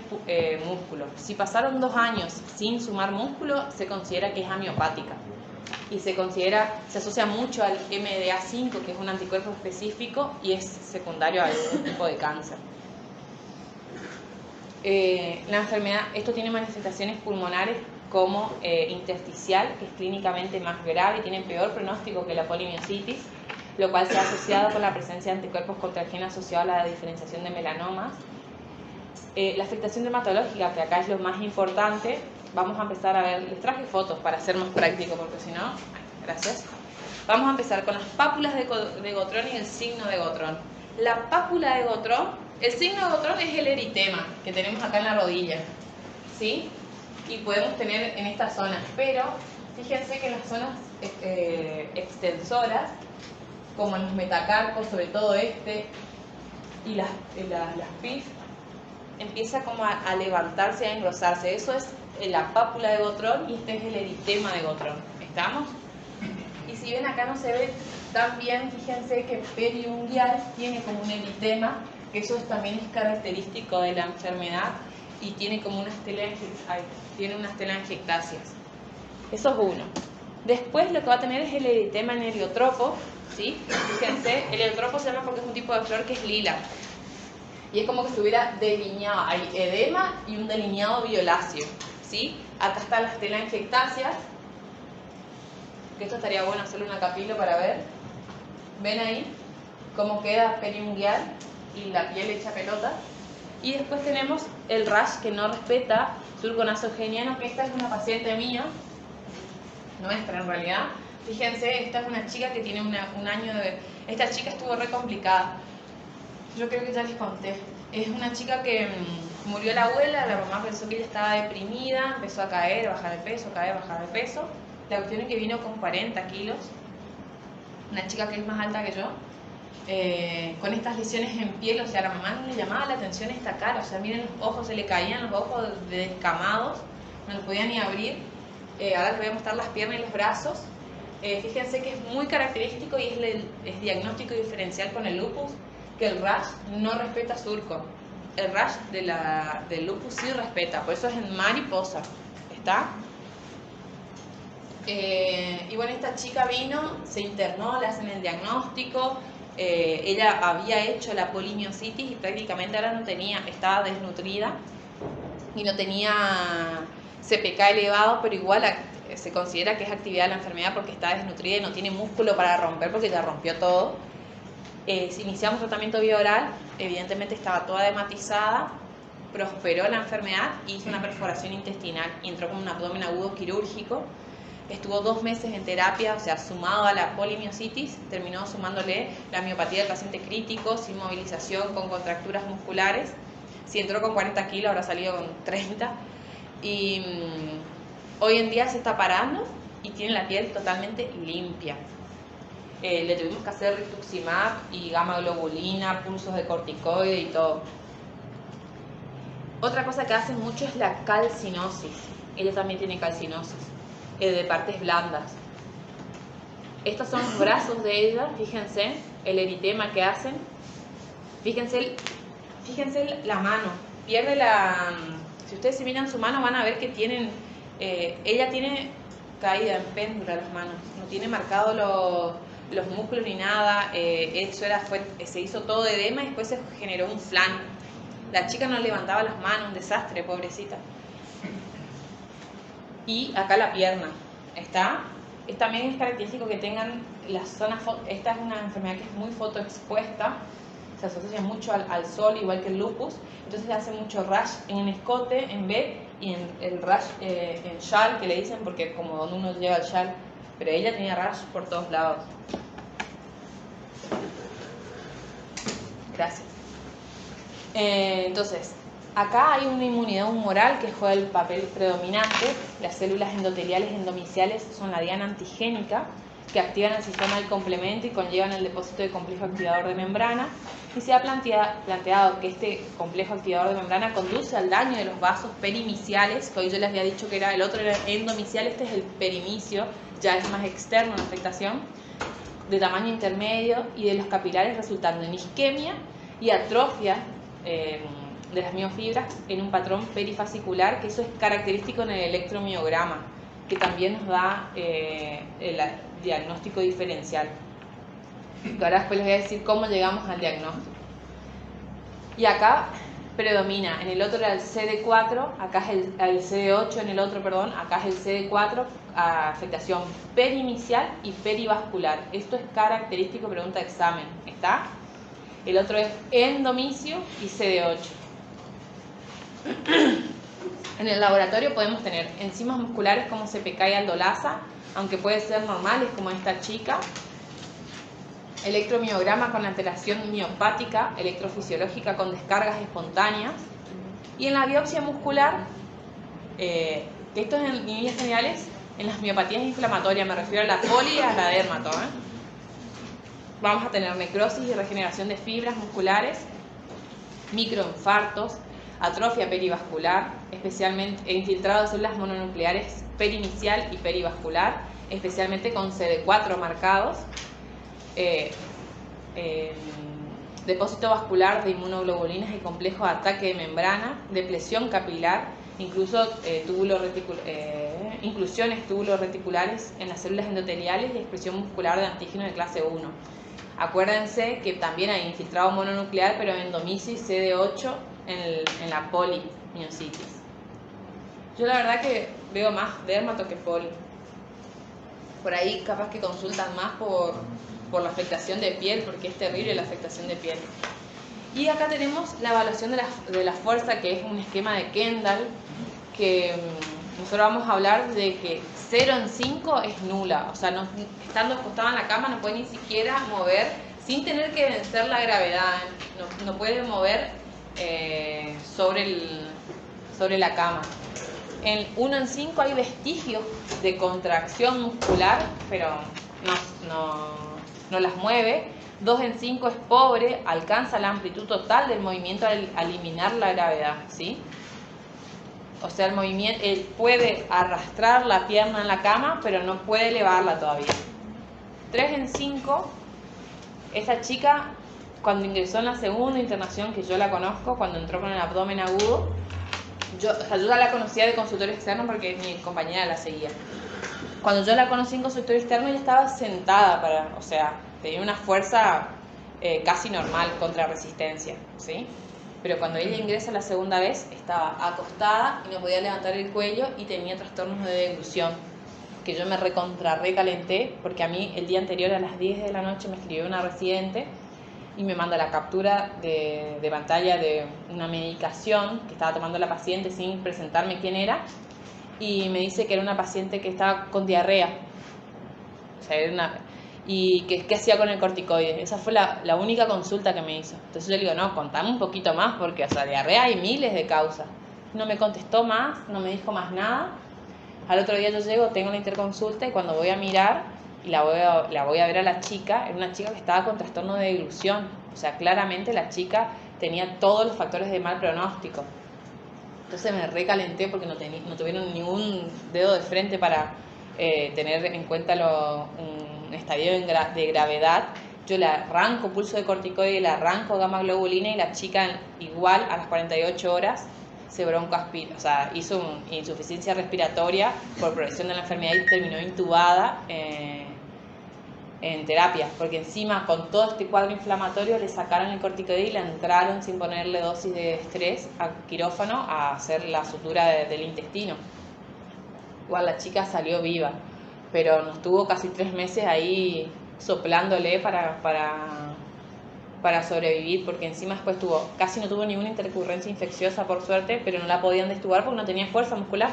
músculo. Si pasaron 2 años sin sumar músculo, se considera que es amiopática. Y se asocia mucho al MDA5, que es un anticuerpo específico y es secundario a algún tipo de cáncer. La enfermedad, esto tiene manifestaciones pulmonares como intersticial, que es clínicamente más grave y tiene peor pronóstico que la polimiositis, lo cual se ha asociado con la presencia de anticuerpos contra el gen asociado a la diferenciación de melanomas. La afectación dermatológica, que acá es lo más importante, vamos a empezar a ver, les traje fotos para ser más práctico, porque si no, gracias. Vamos a empezar con las pápulas de Gotrón y el signo de Gotrón. La pápula de Gotrón, el signo de Gotrón es el eritema que tenemos acá en la rodilla, ¿sí? Y podemos tener en estas zonas, pero fíjense que en las zonas extensoras, como en los metacarpos, sobre todo este, y las PIF, empieza como a levantarse, a engrosarse. Eso es la pápula de Gotrón y este es el eritema de Gotrón. ¿Estamos? Y si ven acá no se ve tan bien, fíjense que periungual tiene como un eritema, que eso también es característico de la enfermedad y tiene como unas telangiectasias. Eso es uno. Después lo que va a tener es el eritema en heliotropo, ¿sí? Fíjense, el heliotropo se llama porque es un tipo de flor que es lila. Y es como que estuviera delineado, hay edema y un delineado violáceo, ¿sí? Acá están las telangiectasias, que esto estaría bueno hacerle una capilo para ver. ¿Ven ahí cómo queda periungual y la piel hecha pelota? Y después tenemos el rash que no respeta surco nasogeniano, que esta es una paciente mía, nuestra en realidad. Fíjense, esta es una chica que tiene un año de... Esta chica estuvo re complicada. Yo creo que ya les conté. Es una chica que murió la abuela, la mamá pensó que ella estaba deprimida, empezó a caer, bajar de peso, caer, bajar de peso. La cuestión es que vino con 40 kilos, una chica que es más alta que yo, con estas lesiones en piel, o sea, a la mamá no le llamaba la atención esta cara, o sea, miren los ojos, se le caían los ojos descamados, no los podía ni abrir. Ahora les voy a mostrar las piernas y los brazos. Fíjense que es muy característico y es diagnóstico diferencial con el lupus, que el rash no respeta surco. El rash del lupus sí respeta, por eso es en mariposa, ¿está? Y bueno, esta chica vino, se internó, le hacen el diagnóstico, ella había hecho la polimiositis y prácticamente ahora no tenía, estaba desnutrida y no tenía CPK elevado, pero igual se considera que es actividad de la enfermedad porque está desnutrida y no tiene músculo para romper porque ya rompió todo. Iniciamos tratamiento vía oral, evidentemente estaba toda edematizada, prosperó la enfermedad, hizo una perforación intestinal y entró con un abdomen agudo quirúrgico. Estuvo 2 meses en terapia, o sea, sumado a la polimiositis, terminó sumándole la miopatía del paciente crítico, sin movilización, con contracturas musculares. Si entró con 40 kilos, habrá salido con 30. Y hoy en día se está parando y tiene la piel totalmente limpia. Le tuvimos que hacer rituximab y gamma globulina, pulsos de corticoide y todo. Otra cosa que hacen mucho es la calcinosis. Ella también tiene calcinosis, de partes blandas. Estos son los brazos de ella, fíjense, el eritema que hacen. Fíjense la mano, pierde la... Si ustedes se miran su mano van a ver que tienen... ella tiene caída en péndula las manos, no tiene marcado los músculos ni nada. Eso se hizo todo de edema y después se generó un flan. La chica no levantaba las manos, un desastre, pobrecita. Y acá la pierna, ¿está? También es característico que tengan las zonas... Esta es una enfermedad que es muy fotoexpuesta, se asocia mucho al sol, igual que el lupus. Entonces hace mucho rash en escote, en B, y en el rash en shal, que le dicen, porque como donde uno lleva el shal. Pero ella tenía rash por todos lados. Gracias. Entonces, acá hay una inmunidad humoral que juega el papel predominante. Las células endoteliales endomiciales son la diana antigénica, que activan el sistema del complemento y conllevan el depósito de complejo activador de membrana. Y se ha planteado que este complejo activador de membrana conduce al daño de los vasos perimiciales, que hoy yo les había dicho que el otro era endomicial, este es el perimicio, ya es más externo la afectación, de tamaño intermedio, y de los capilares, resultando en isquemia y atrofia las miofibras en un patrón perifascicular, que eso es característico en el electromiograma, que también nos da el diagnóstico diferencial. Ahora después les voy a decir cómo llegamos al diagnóstico. Y acá predomina, en el otro era el CD4, acá es el CD8 en el otro, perdón, acá es el CD4, afectación perinicial y perivascular. Esto es característico, pregunta de examen, ¿está? El otro es endomicio y CD8. En el laboratorio podemos tener enzimas musculares como CPK y aldolasa, aunque puede ser normales como esta chica. Electromiograma con alteración miopática, electrofisiológica con descargas espontáneas. Y en la biopsia muscular, esto es en líneas generales, en las miopatías inflamatorias, me refiero a la poli y a la dermato. Vamos a tener necrosis y regeneración de fibras musculares, microinfartos, atrofia perivascular, especialmente infiltrado de células mononucleares perinicial y perivascular, especialmente con CD4 marcados, depósito vascular de inmunoglobulinas y complejo de ataque de membrana, depresión capilar, incluso inclusiones túbulo-reticulares en las células endoteliales y expresión muscular de antígeno de clase 1. Acuérdense que también hay infiltrado mononuclear, pero endomicio y CD8 en la polimiositis. Yo la verdad que veo más dermato que poli. Por ahí capaz que consultan más por la afectación de piel, porque es terrible la afectación de piel. Y acá tenemos la evaluación de la fuerza, que es un esquema de Kendall, que nosotros vamos a hablar de que 0 en 5 es nula, o sea, estando acostado en la cama no puede ni siquiera mover, sin tener que vencer la gravedad, no puede mover sobre la cama. En 1 en 5 hay vestigios de contracción muscular, pero no las mueve. 2 en 5 es pobre, alcanza la amplitud total del movimiento al eliminar la gravedad, ¿sí? O sea, el movimiento, él puede arrastrar la pierna en la cama, pero no puede elevarla todavía. 3 en 5, esta chica, cuando ingresó en la segunda internación, que yo la conozco, cuando entró con el abdomen agudo, yo ya la conocía de consultorio externo porque mi compañera la seguía. Cuando yo la conocí en consultorio externo, ella estaba sentada, o sea, tenía una fuerza casi normal contra resistencia, ¿sí? Pero cuando ella ingresa la segunda vez, estaba acostada y no podía levantar el cuello y tenía trastornos de deglución, que yo me recalenté, porque a mí el día anterior a las 10 de la noche me escribió una residente y me manda la captura de pantalla de una medicación que estaba tomando la paciente sin presentarme quién era, y me dice que era una paciente que estaba con diarrea, o sea, y qué hacía con el corticoide. Esa fue la única consulta que me hizo. Entonces yo le digo, no, contame un poquito más, porque, o sea, diarrea hay miles de causas. No me contestó más, no me dijo más nada. Al otro día yo llego, tengo la interconsulta, y cuando voy a mirar y la voy a ver a la chica, era una chica que estaba con trastorno de deglución. O sea, claramente la chica tenía todos los factores de mal pronóstico. Entonces me recalenté porque no tuvieron ningún dedo de frente para tener en cuenta un estadio de gravedad. Yo le arranco pulso de corticoide, le arranco gamma globulina, y la chica igual a las 48 horas se broncoaspiró, o sea, hizo una insuficiencia respiratoria por progresión de la enfermedad y terminó intubada en terapia, porque encima con todo este cuadro inflamatorio le sacaron el corticoide y la entraron sin ponerle dosis de estrés a quirófano a hacer la sutura del intestino. Igual la chica salió viva, pero nos tuvo casi 3 meses ahí soplándole para sobrevivir, porque encima después casi no tuvo ninguna intercurrencia infecciosa por suerte, pero no la podían destubar porque no tenía fuerza muscular.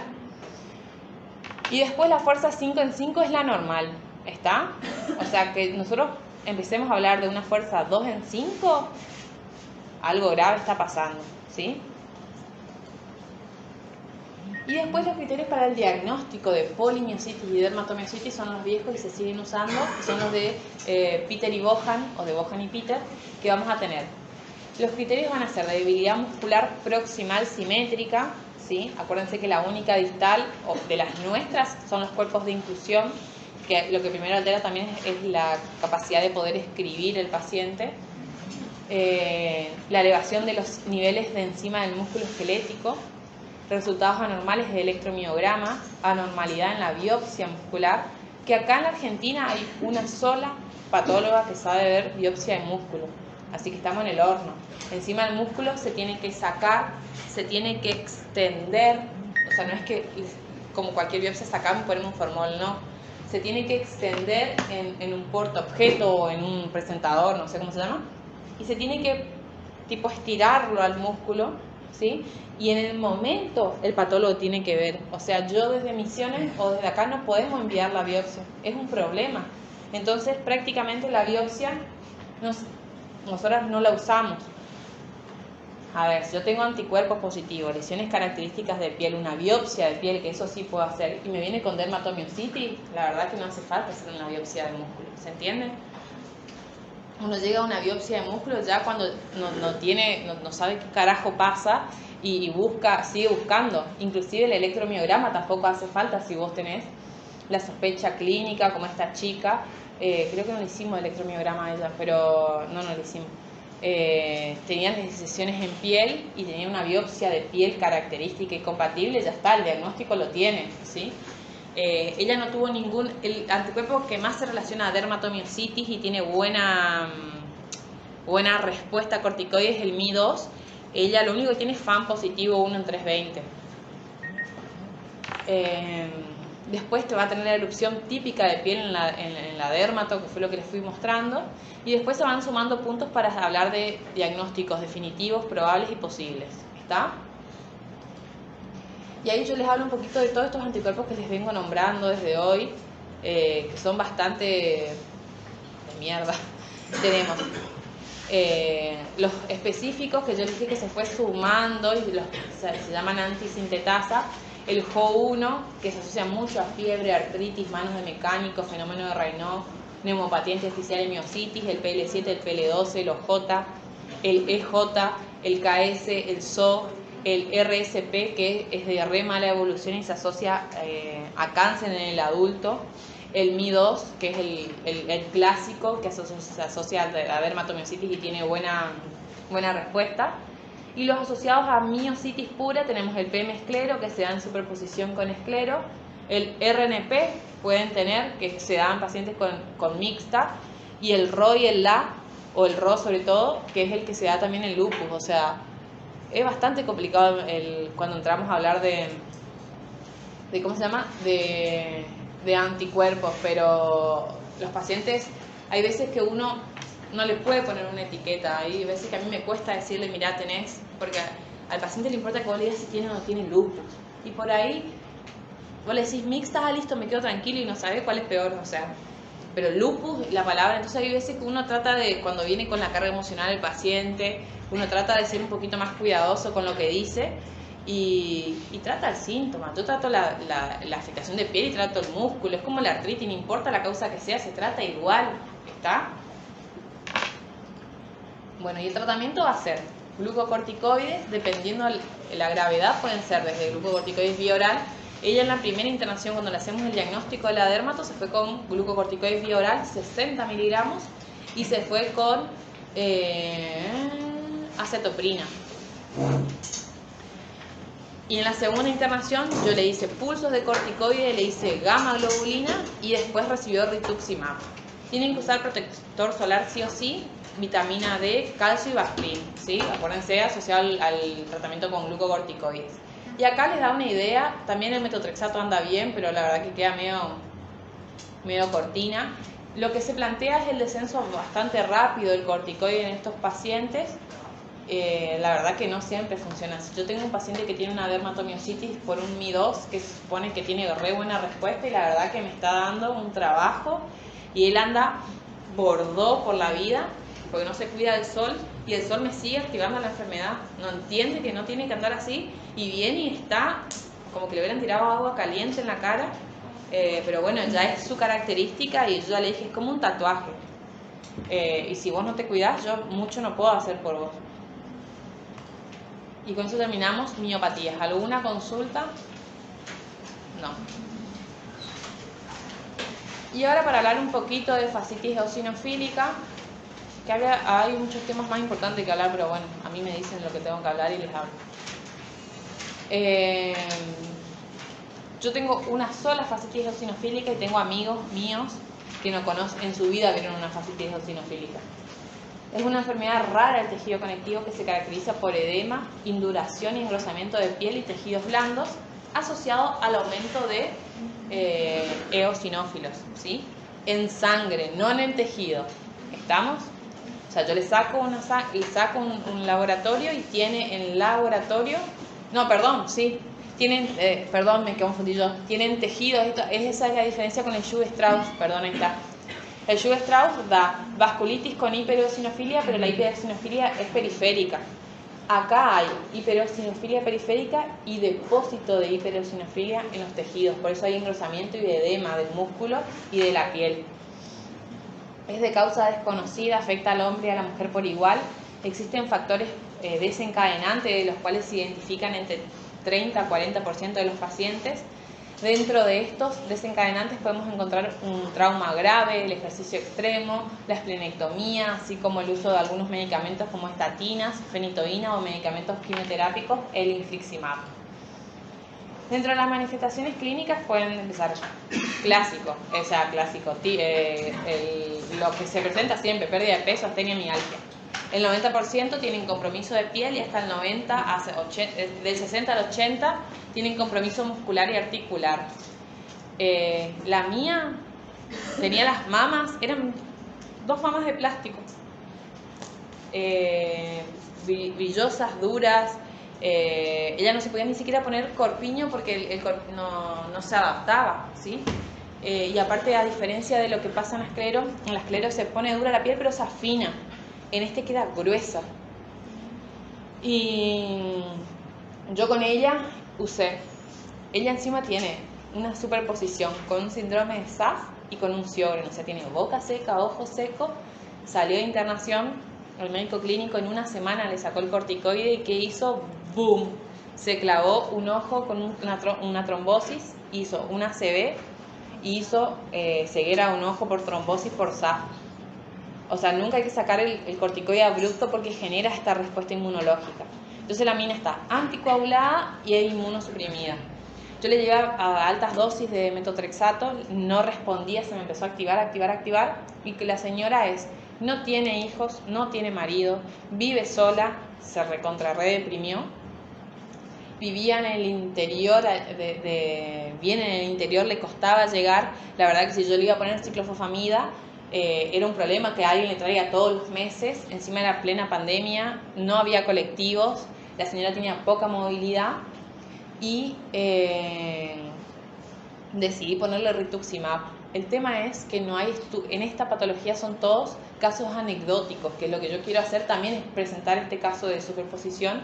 Y después la fuerza 5 en 5 es la normal, ¿está? O sea, que nosotros empecemos a hablar de una fuerza 2 en 5, algo grave está pasando, ¿sí? Y después los criterios para el diagnóstico de polimiositis y dermatomiositis son los viejos y se siguen usando, que son los de Peter y Bohan, o de Bohan y Peter, que vamos a tener. Los criterios van a ser de debilidad muscular proximal simétrica, ¿sí? Acuérdense que la única distal de las nuestras son los cuerpos de inclusión, que lo que primero altera también es la capacidad de poder escribir el paciente. la elevación de los niveles de enzima del músculo esquelético, resultados anormales de electromiograma, anormalidad en la biopsia muscular, que acá en la Argentina hay una sola patóloga que sabe ver biopsia de músculo, así que estamos en el horno. Encima del músculo se tiene que sacar, se tiene que extender, o sea, no es que como cualquier biopsia sacamos y ponemos un formol, no. Se tiene que extender en un portaobjeto o en un presentador, no sé cómo se llama, y se tiene que tipo estirarlo al músculo, ¿sí? Y en el momento el patólogo tiene que ver, o sea, yo desde Misiones o desde acá no podemos enviar la biopsia, es un problema. Entonces prácticamente la biopsia nosotras no la usamos. A ver, si yo tengo anticuerpos positivos, lesiones características de piel, una biopsia de piel, que eso sí puedo hacer, y me viene con dermatomiositis, la verdad que no hace falta hacer una biopsia de músculo, ¿se entiende? Uno llega a una biopsia de músculo ya cuando no sabe qué carajo pasa y sigue buscando. Inclusive el electromiograma tampoco hace falta si vos tenés la sospecha clínica, como esta chica. Creo que no le hicimos electromiograma a ella, pero no le hicimos. Tenía lesiones en piel y tenía una biopsia de piel característica y compatible, ya está, el diagnóstico lo tiene, ¿sí? Ella no tuvo el anticuerpo que más se relaciona a dermatomiositis y tiene buena respuesta a corticoides es el Mi2. Ella lo único que tiene es FAM positivo 1 en 320. Después te va a tener la erupción típica de piel en la dermato, que fue lo que les fui mostrando. Y después se van sumando puntos para hablar de diagnósticos definitivos, probables y posibles. ¿Está? Y ahí yo les hablo un poquito de todos estos anticuerpos que les vengo nombrando desde hoy, que son bastante de mierda. Tenemos los específicos que yo les dije que se fue sumando y se llaman antisintetasa. El JO1, que se asocia mucho a fiebre, artritis, manos de mecánico, fenómeno de Raynaud, neumopatía intersticial y miositis, el PL7, el PL12, el OJ, el EJ, el KS, el SO, el RSP, que es de re mala evolución y se asocia a cáncer en el adulto, el Mi2, que es el clásico, que se asocia a dermatomiositis y tiene buena respuesta. Y los asociados a miositis pura tenemos el PM esclero, que se da en superposición con esclero, el RNP pueden tener, que se da en pacientes con mixta, y el RO y el LA, o el RO sobre todo, que es el que se da también en lupus. O sea, es bastante complicado cuando entramos a hablar de ¿cómo se llama? De anticuerpos, pero los pacientes, hay veces que uno no le puede poner una etiqueta, hay veces que a mí me cuesta decirle, mirá, tenés, porque al paciente le importa que vos le digas si tiene o no tiene lupus, y por ahí vos le decís mixta, listo, me quedo tranquilo y no sabe cuál es peor, o sea, pero lupus, la palabra, entonces hay veces que uno trata de, cuando viene con la carga emocional del paciente, uno trata de ser un poquito más cuidadoso con lo que dice y trata el síntoma. Yo trato la afectación de piel y trato el músculo, es como la artritis, no importa la causa que sea, se trata igual, ¿está? Bueno, y el tratamiento va a ser glucocorticoides, dependiendo de la gravedad, pueden ser desde glucocorticoides vía oral. Ella en la primera internación, cuando le hacemos el diagnóstico de la dermato, se fue con glucocorticoides vía oral, 60 miligramos, y se fue con acetoprina. Y en la segunda internación yo le hice pulsos de corticoide, le hice gamma globulina y después recibió rituximab. Tienen que usar protector solar sí o sí, vitamina D, calcio y Bactrim, ¿sí? Acuérdense, asociado al tratamiento con glucocorticoides. Y acá les da una idea, también el metotrexato anda bien, pero la verdad que queda medio cortina. Lo que se plantea es el descenso bastante rápido del corticoide en estos pacientes. La verdad que no siempre funciona. Si yo tengo un paciente que tiene una dermatomiositis por un Mi2, que se supone que tiene re buena respuesta, y la verdad que me está dando un trabajo, y él anda bordó por la vida, porque no se cuida del sol, y el sol me sigue activando la enfermedad. No entiende que no tiene que andar así, y viene y está como que le hubieran tirado agua caliente en la cara, pero bueno, ya es su característica, y yo ya le dije, es como un tatuaje. Y si vos no te cuidás, yo mucho no puedo hacer por vos. Y con eso terminamos. Miopatías. ¿Alguna consulta? No. Y ahora para hablar un poquito de fascitis eosinofílica, que hay muchos temas más importantes que hablar, pero bueno, a mí me dicen lo que tengo que hablar y les hablo. Yo tengo una sola fascitis eosinofílica y tengo amigos míos que no conocen, en su vida vieron una fascitis eosinofílica. Es una enfermedad rara del tejido conectivo que se caracteriza por edema, induración y engrosamiento de piel y tejidos blandos, asociado al aumento de eosinófilos, ¿sí? En sangre, no en el tejido. ¿Estamos? O sea, yo le saco un laboratorio y tiene en laboratorio... No, perdón, sí. Tienen, perdón, me confundí yo. Tienen tejidos, esa es la diferencia con el Schugge-Strauss, perdón, ahí está. El Schugge-Strauss da vasculitis con hipereosinofilia, pero la hipereosinofilia es periférica. Acá hay hipereosinofilia periférica y depósito de hipereosinofilia en los tejidos. Por eso hay engrosamiento y edema del músculo y de la piel. Es de causa desconocida, afecta al hombre y a la mujer por igual. Existen factores desencadenantes de los cuales se identifican entre 30 a 40% de los pacientes. Dentro de estos desencadenantes podemos encontrar un trauma grave, el ejercicio extremo, la esplenectomía, así como el uso de algunos medicamentos como estatinas, fenitoína o medicamentos quimioterápicos, el infliximab. Dentro de las manifestaciones clínicas pueden empezar clásico, lo que se presenta siempre, pérdida de peso, astenia, mialgia. El 90% tienen compromiso de piel y hasta el 90, del 60 al 80 tienen compromiso muscular y articular. La mía tenía las mamas, eran 2 mamas de plástico, brillosas, duras. Ella no se podía ni siquiera poner corpiño porque el corpiño no se adaptaba, ¿sí? Y aparte, a diferencia de lo que pasa en la esclero se pone dura la piel pero se afina. En este queda gruesa. Y yo con ella usé. Ella encima tiene una superposición con un síndrome de SAF y con un Sjögren. O sea, tiene boca seca, ojo seco. Salió de internación. El médico clínico en una semana le sacó el corticoide y ¿qué hizo? ¡Boom! Se clavó un ojo con una trombosis, hizo una ACV y hizo ceguera a un ojo por trombosis por SAF. O sea, nunca hay que sacar el corticoide abrupto porque genera esta respuesta inmunológica. Entonces la mina está anticoagulada y es inmunosuprimida. Yo le llevé a altas dosis de metotrexato, no respondía, se me empezó a activar, y que la señora no tiene hijos, no tiene marido, vive sola, se recontrarredeprimió, vivía en el interior, bien en el interior, le costaba llegar. La verdad que si yo le iba a poner ciclofosfamida, era un problema que alguien le traiga todos los meses. Encima era plena pandemia, no había colectivos, la señora tenía poca movilidad y decidí ponerle rituximab. El tema es que no hay en esta patología son todos casos anecdóticos, que lo que yo quiero hacer también es presentar este caso de superposición,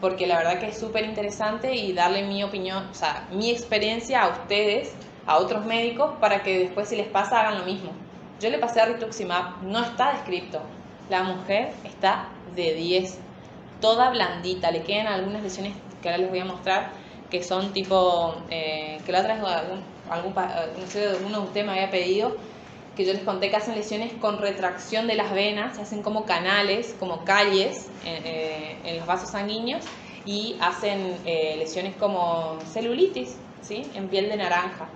porque la verdad que es súper interesante y darle mi opinión, o sea, mi experiencia a ustedes, a otros médicos, para que después si les pasa hagan lo mismo. Yo le pasé a rituximab, no está descrito. La mujer está de 10, toda blandita. Le quedan algunas lesiones que ahora les voy a mostrar, que son tipo, que la otra vez no sé, uno de ustedes me había pedido, que yo les conté que hacen lesiones con retracción de las venas, se hacen como canales, como calles en los vasos sanguíneos y hacen lesiones como celulitis, ¿sí? En piel de naranja.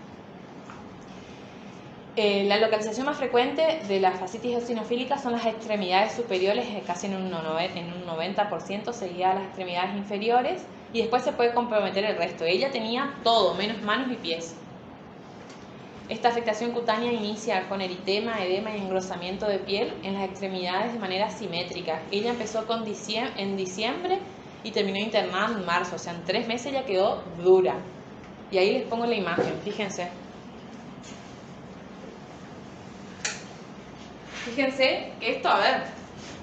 La localización más frecuente de la fascitis eosinofílica son las extremidades superiores, casi en un 90%, seguida de las extremidades inferiores, y después se puede comprometer el resto. Ella tenía todo, menos manos y pies. Esta afectación cutánea inicia con eritema, edema y engrosamiento de piel en las extremidades de manera simétrica. Ella empezó en diciembre y terminó internada en marzo, o sea, en 3 meses ya quedó dura. Y ahí les pongo la imagen, fíjense. Fíjense que esto, a ver,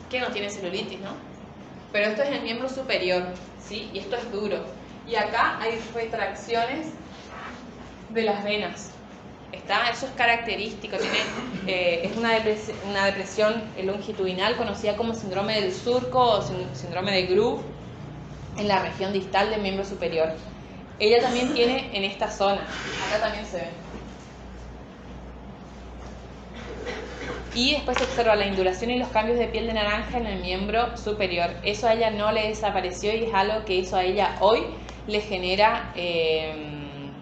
que no tiene celulitis, ¿no? Pero esto es el miembro superior, ¿sí? Y esto es duro. Y acá hay retracciones de las venas. Eso es característico, es una depresión longitudinal conocida como síndrome del surco o síndrome de Groove en la región distal del miembro superior. Ella también tiene en esta zona, acá también se ve. Y después se observa la induración y los cambios de piel de naranja en el miembro superior. Eso a ella no le desapareció y es algo que eso a ella hoy le genera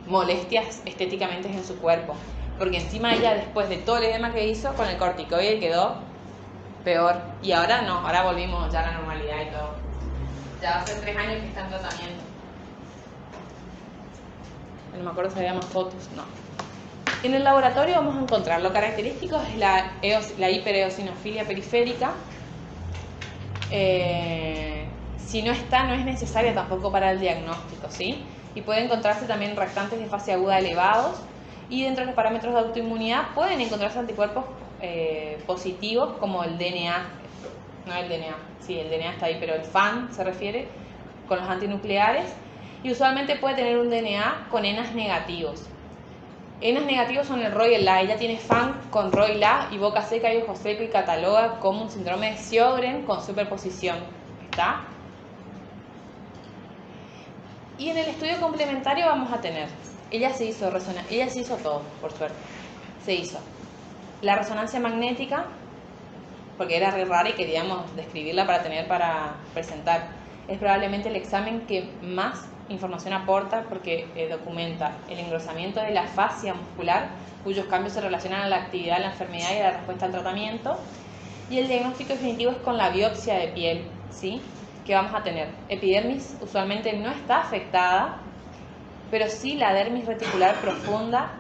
molestias estéticamente en su cuerpo. Porque encima ella, después de todo el edema que hizo, con el corticoide quedó peor. Y ahora no, ahora volvimos ya a la normalidad y todo. Ya hace 3 años que está en tratamiento. No me acuerdo si había más fotos, no. En el laboratorio vamos a encontrar lo característico es la hipereosinofilia periférica. Si no está, no es necesaria tampoco para el diagnóstico, ¿sí? Y puede encontrarse también reactantes de fase aguda elevados. Y dentro de los parámetros de autoinmunidad pueden encontrarse anticuerpos positivos como el DNA. No el DNA, sí, el DNA está ahí, pero el FAN se refiere con los antinucleares. Y usualmente puede tener un DNA con ENAs negativos. ENAs negativos son el ROI y el LA. Ella tiene FAN con ROI y LA y boca seca y ojo seco y cataloga como un síndrome de Sjögren con superposición. ¿Está? Y en el estudio complementario vamos a tener, ella se hizo todo, por suerte. Se hizo la resonancia magnética, porque era re rara y queríamos describirla para presentar. Es probablemente el examen que más información aporta porque documenta el engrosamiento de la fascia muscular, cuyos cambios se relacionan a la actividad de la enfermedad y a la respuesta al tratamiento. Y el diagnóstico definitivo es con la biopsia de piel, ¿sí? Que vamos a tener. Epidermis usualmente no está afectada, pero sí la dermis reticular profunda,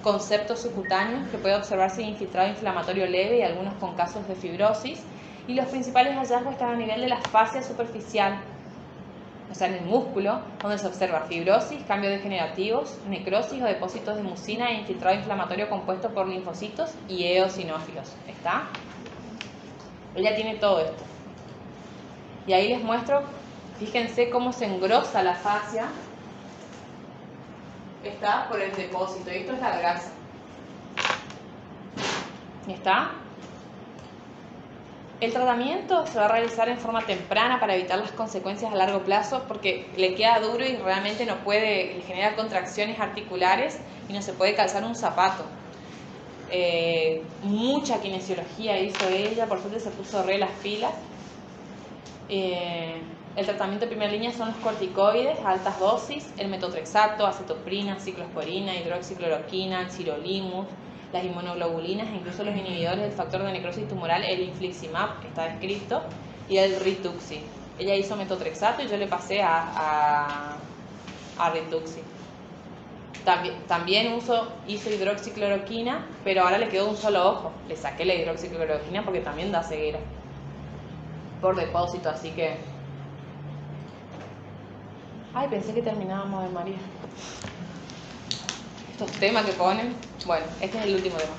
con septos subcutáneos que puede observarse infiltrado inflamatorio leve y algunos con casos de fibrosis. Y los principales hallazgos están a nivel de la fascia superficial, o sea, en el músculo, donde se observa fibrosis, cambios degenerativos, necrosis o depósitos de mucina e infiltrado inflamatorio compuesto por linfocitos y eosinófilos. ¿Está? Ella tiene todo esto. Y ahí les muestro, fíjense cómo se engrosa la fascia. Está por el depósito y esto es la grasa. ¿Está? El tratamiento se va a realizar en forma temprana para evitar las consecuencias a largo plazo porque le queda duro y realmente no puede, le genera contracciones articulares y no se puede calzar un zapato. Mucha kinesiología hizo ella, por suerte se puso re las pilas. El tratamiento de primera línea son los corticoides a altas dosis, el metotrexato, acetoprina, ciclosporina, hidroxicloroquina, sirolimus, las inmunoglobulinas e incluso los inhibidores del factor de necrosis tumoral, el infliximab, está descrito, y el rituxi. Ella hizo metotrexato y yo le pasé a rituxi. También hizo hidroxicloroquina, pero ahora le quedó un solo ojo. Le saqué la hidroxicloroquina porque también da ceguera por depósito, así que... Ay, pensé que terminábamos de María. Estos temas que ponen. Bueno, este es el último tema.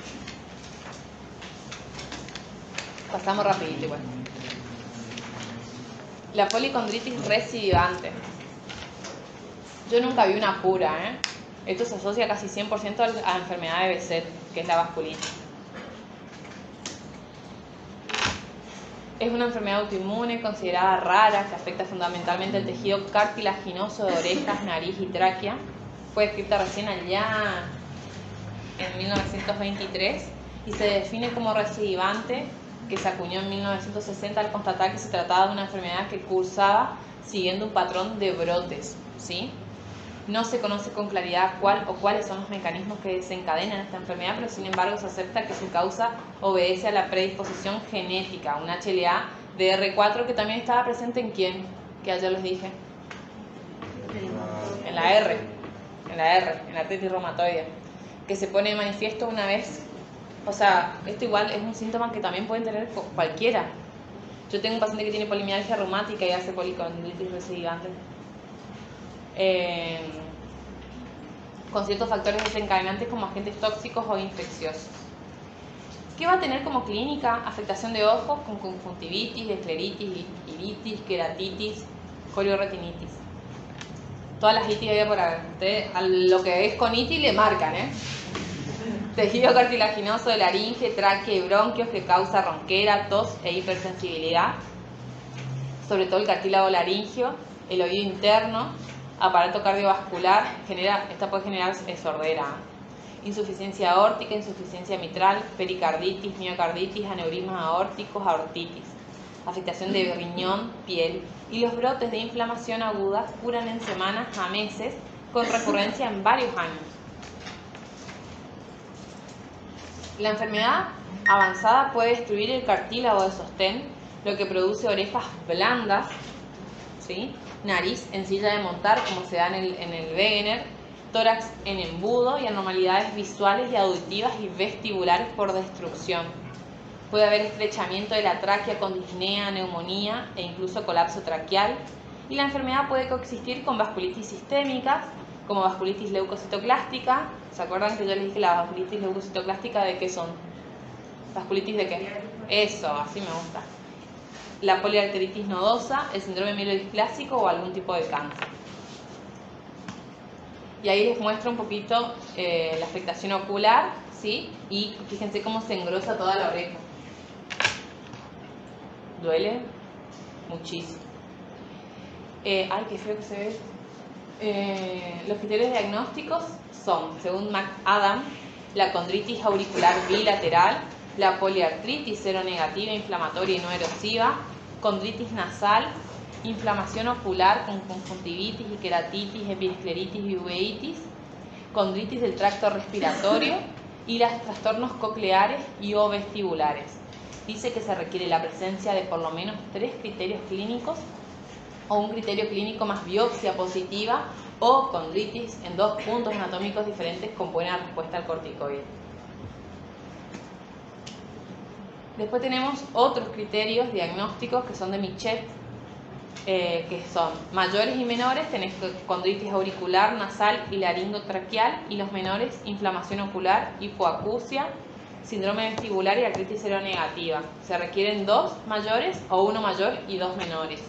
Pasamos rapidito igual. La policondritis recidivante. Yo nunca vi una pura, ¿eh? Esto se asocia casi 100% a la enfermedad de Behçet, que es la vasculitis. Es una enfermedad autoinmune considerada rara que afecta fundamentalmente el tejido cartilaginoso de orejas, nariz y tráquea. Fue descrita recién allá en 1923 y se define como recidivante, que se acuñó en 1960 al constatar que se trataba de una enfermedad que cursaba siguiendo un patrón de brotes, ¿sí? No se conoce con claridad cuál o cuáles son los mecanismos que desencadenan esta enfermedad, pero sin embargo se acepta que su causa obedece a la predisposición genética, un HLA de R4 que también estaba presente en ¿quién? Que ayer les dije. En la R, en la artritis reumatoide, que se pone de manifiesto una vez. O sea, esto igual es un síntoma que también pueden tener cualquiera. Yo tengo un paciente que tiene polimialgia reumática y hace policondritis recidivante. Con ciertos factores desencadenantes como agentes tóxicos o infecciosos. ¿Qué va a tener como clínica? Afectación de ojos con conjuntivitis, escleritis, iritis, queratitis, corioretinitis. Todas las itis había por haber. Ustedes a lo que es con itis le marcan, ¿eh? Tejido cartilaginoso de laringe, tráquea y bronquios que causa ronquera, tos e hipersensibilidad. Sobre todo el cartílago laringio, el oído interno, aparato cardiovascular, esta puede generar sordera. insuficiencia aórtica, insuficiencia mitral, pericarditis, miocarditis, aneurismas aórticos, aortitis, afectación de riñón, piel, y los brotes de inflamación aguda curan en semanas a meses con recurrencia en varios años. La enfermedad avanzada puede destruir el cartílago de sostén, lo que produce orejas blandas, ¿sí? Nariz en silla de montar, como se da en el Wegener, tórax en embudo y anormalidades visuales y auditivas y vestibulares por destrucción. Puede haber estrechamiento de la tráquea con disnea, neumonía e incluso colapso traqueal. Y la enfermedad puede coexistir con vasculitis sistémicas, como vasculitis leucocitoclástica. ¿Se acuerdan que yo les dije la vasculitis leucocitoclástica de qué son? ¿Vasculitis de qué? Eso, así me gusta. La poliarteritis nodosa, el síndrome mielodisplásico o algún tipo de cáncer. Y ahí les muestro un poquito la afectación ocular, ¿sí? Y fíjense cómo se engrosa toda la oreja. Duele muchísimo. Ay, qué feo que se ve. Los criterios diagnósticos son, según McAdam, la condritis auricular bilateral, la poliartritis seronegativa, inflamatoria y no erosiva, condritis nasal, inflamación ocular con conjuntivitis y queratitis, episcleritis y uveitis, condritis del tracto respiratorio y los trastornos cocleares y o vestibulares. Dice que se requiere la presencia de por lo menos 3 criterios clínicos o un criterio clínico más biopsia positiva o condritis en 2 puntos anatómicos diferentes con buena respuesta al corticoide. Después tenemos otros criterios diagnósticos que son de Michet, que son mayores y menores, tenés condritis auricular, nasal y laringotraqueal, y los menores, inflamación ocular, hipoacusia, síndrome vestibular y artritis seronegativa. Se requieren 2 mayores o 1 mayor y 2 menores.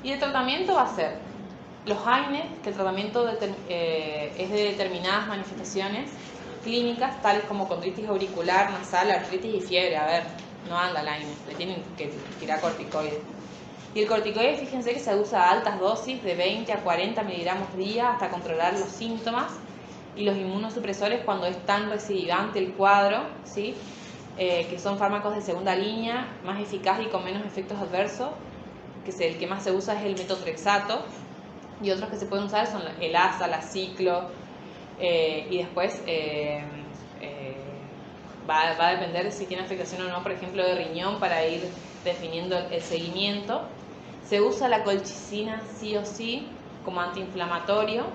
Y el tratamiento va a ser los AINES, que el tratamiento es de determinadas manifestaciones clínicas, tales como condritis auricular, nasal, artritis y fiebre. A ver, no anda el AINES, le tienen que tirar corticoides. Y el corticoide, fíjense que se usa a altas dosis, de 20 a 40 miligramos día, hasta controlar los síntomas. Y los inmunosupresores cuando es tan recidivante el cuadro, ¿sí? Que son fármacos de segunda línea, más eficaz y con menos efectos adversos, que es el que más se usa es el metotrexato, y otros que se pueden usar son el ASA, la ciclo, y después va a depender si tiene afectación o no, por ejemplo, de riñón, para ir definiendo el seguimiento. Se usa la colchicina sí o sí como antiinflamatorio,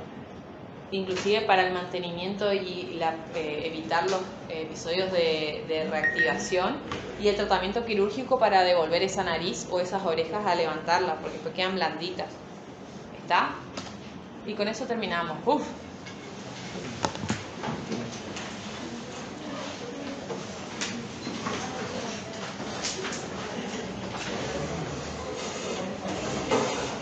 inclusive para el mantenimiento y evitar los episodios de reactivación, y el tratamiento quirúrgico para devolver esa nariz o esas orejas a levantarlas, porque después quedan blanditas. ¿Está? Y con eso terminamos. ¡Uf!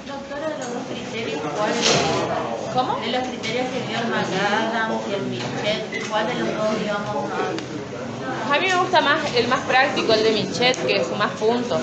Doctora, de los 2 criterios, ¿cuál es? ¿Cómo? De los criterios que dio el McAdam y el Michet, ¿cuál de los 2 íbamos a...? A mí me gusta más el más práctico, el de Michet, que es más puntos.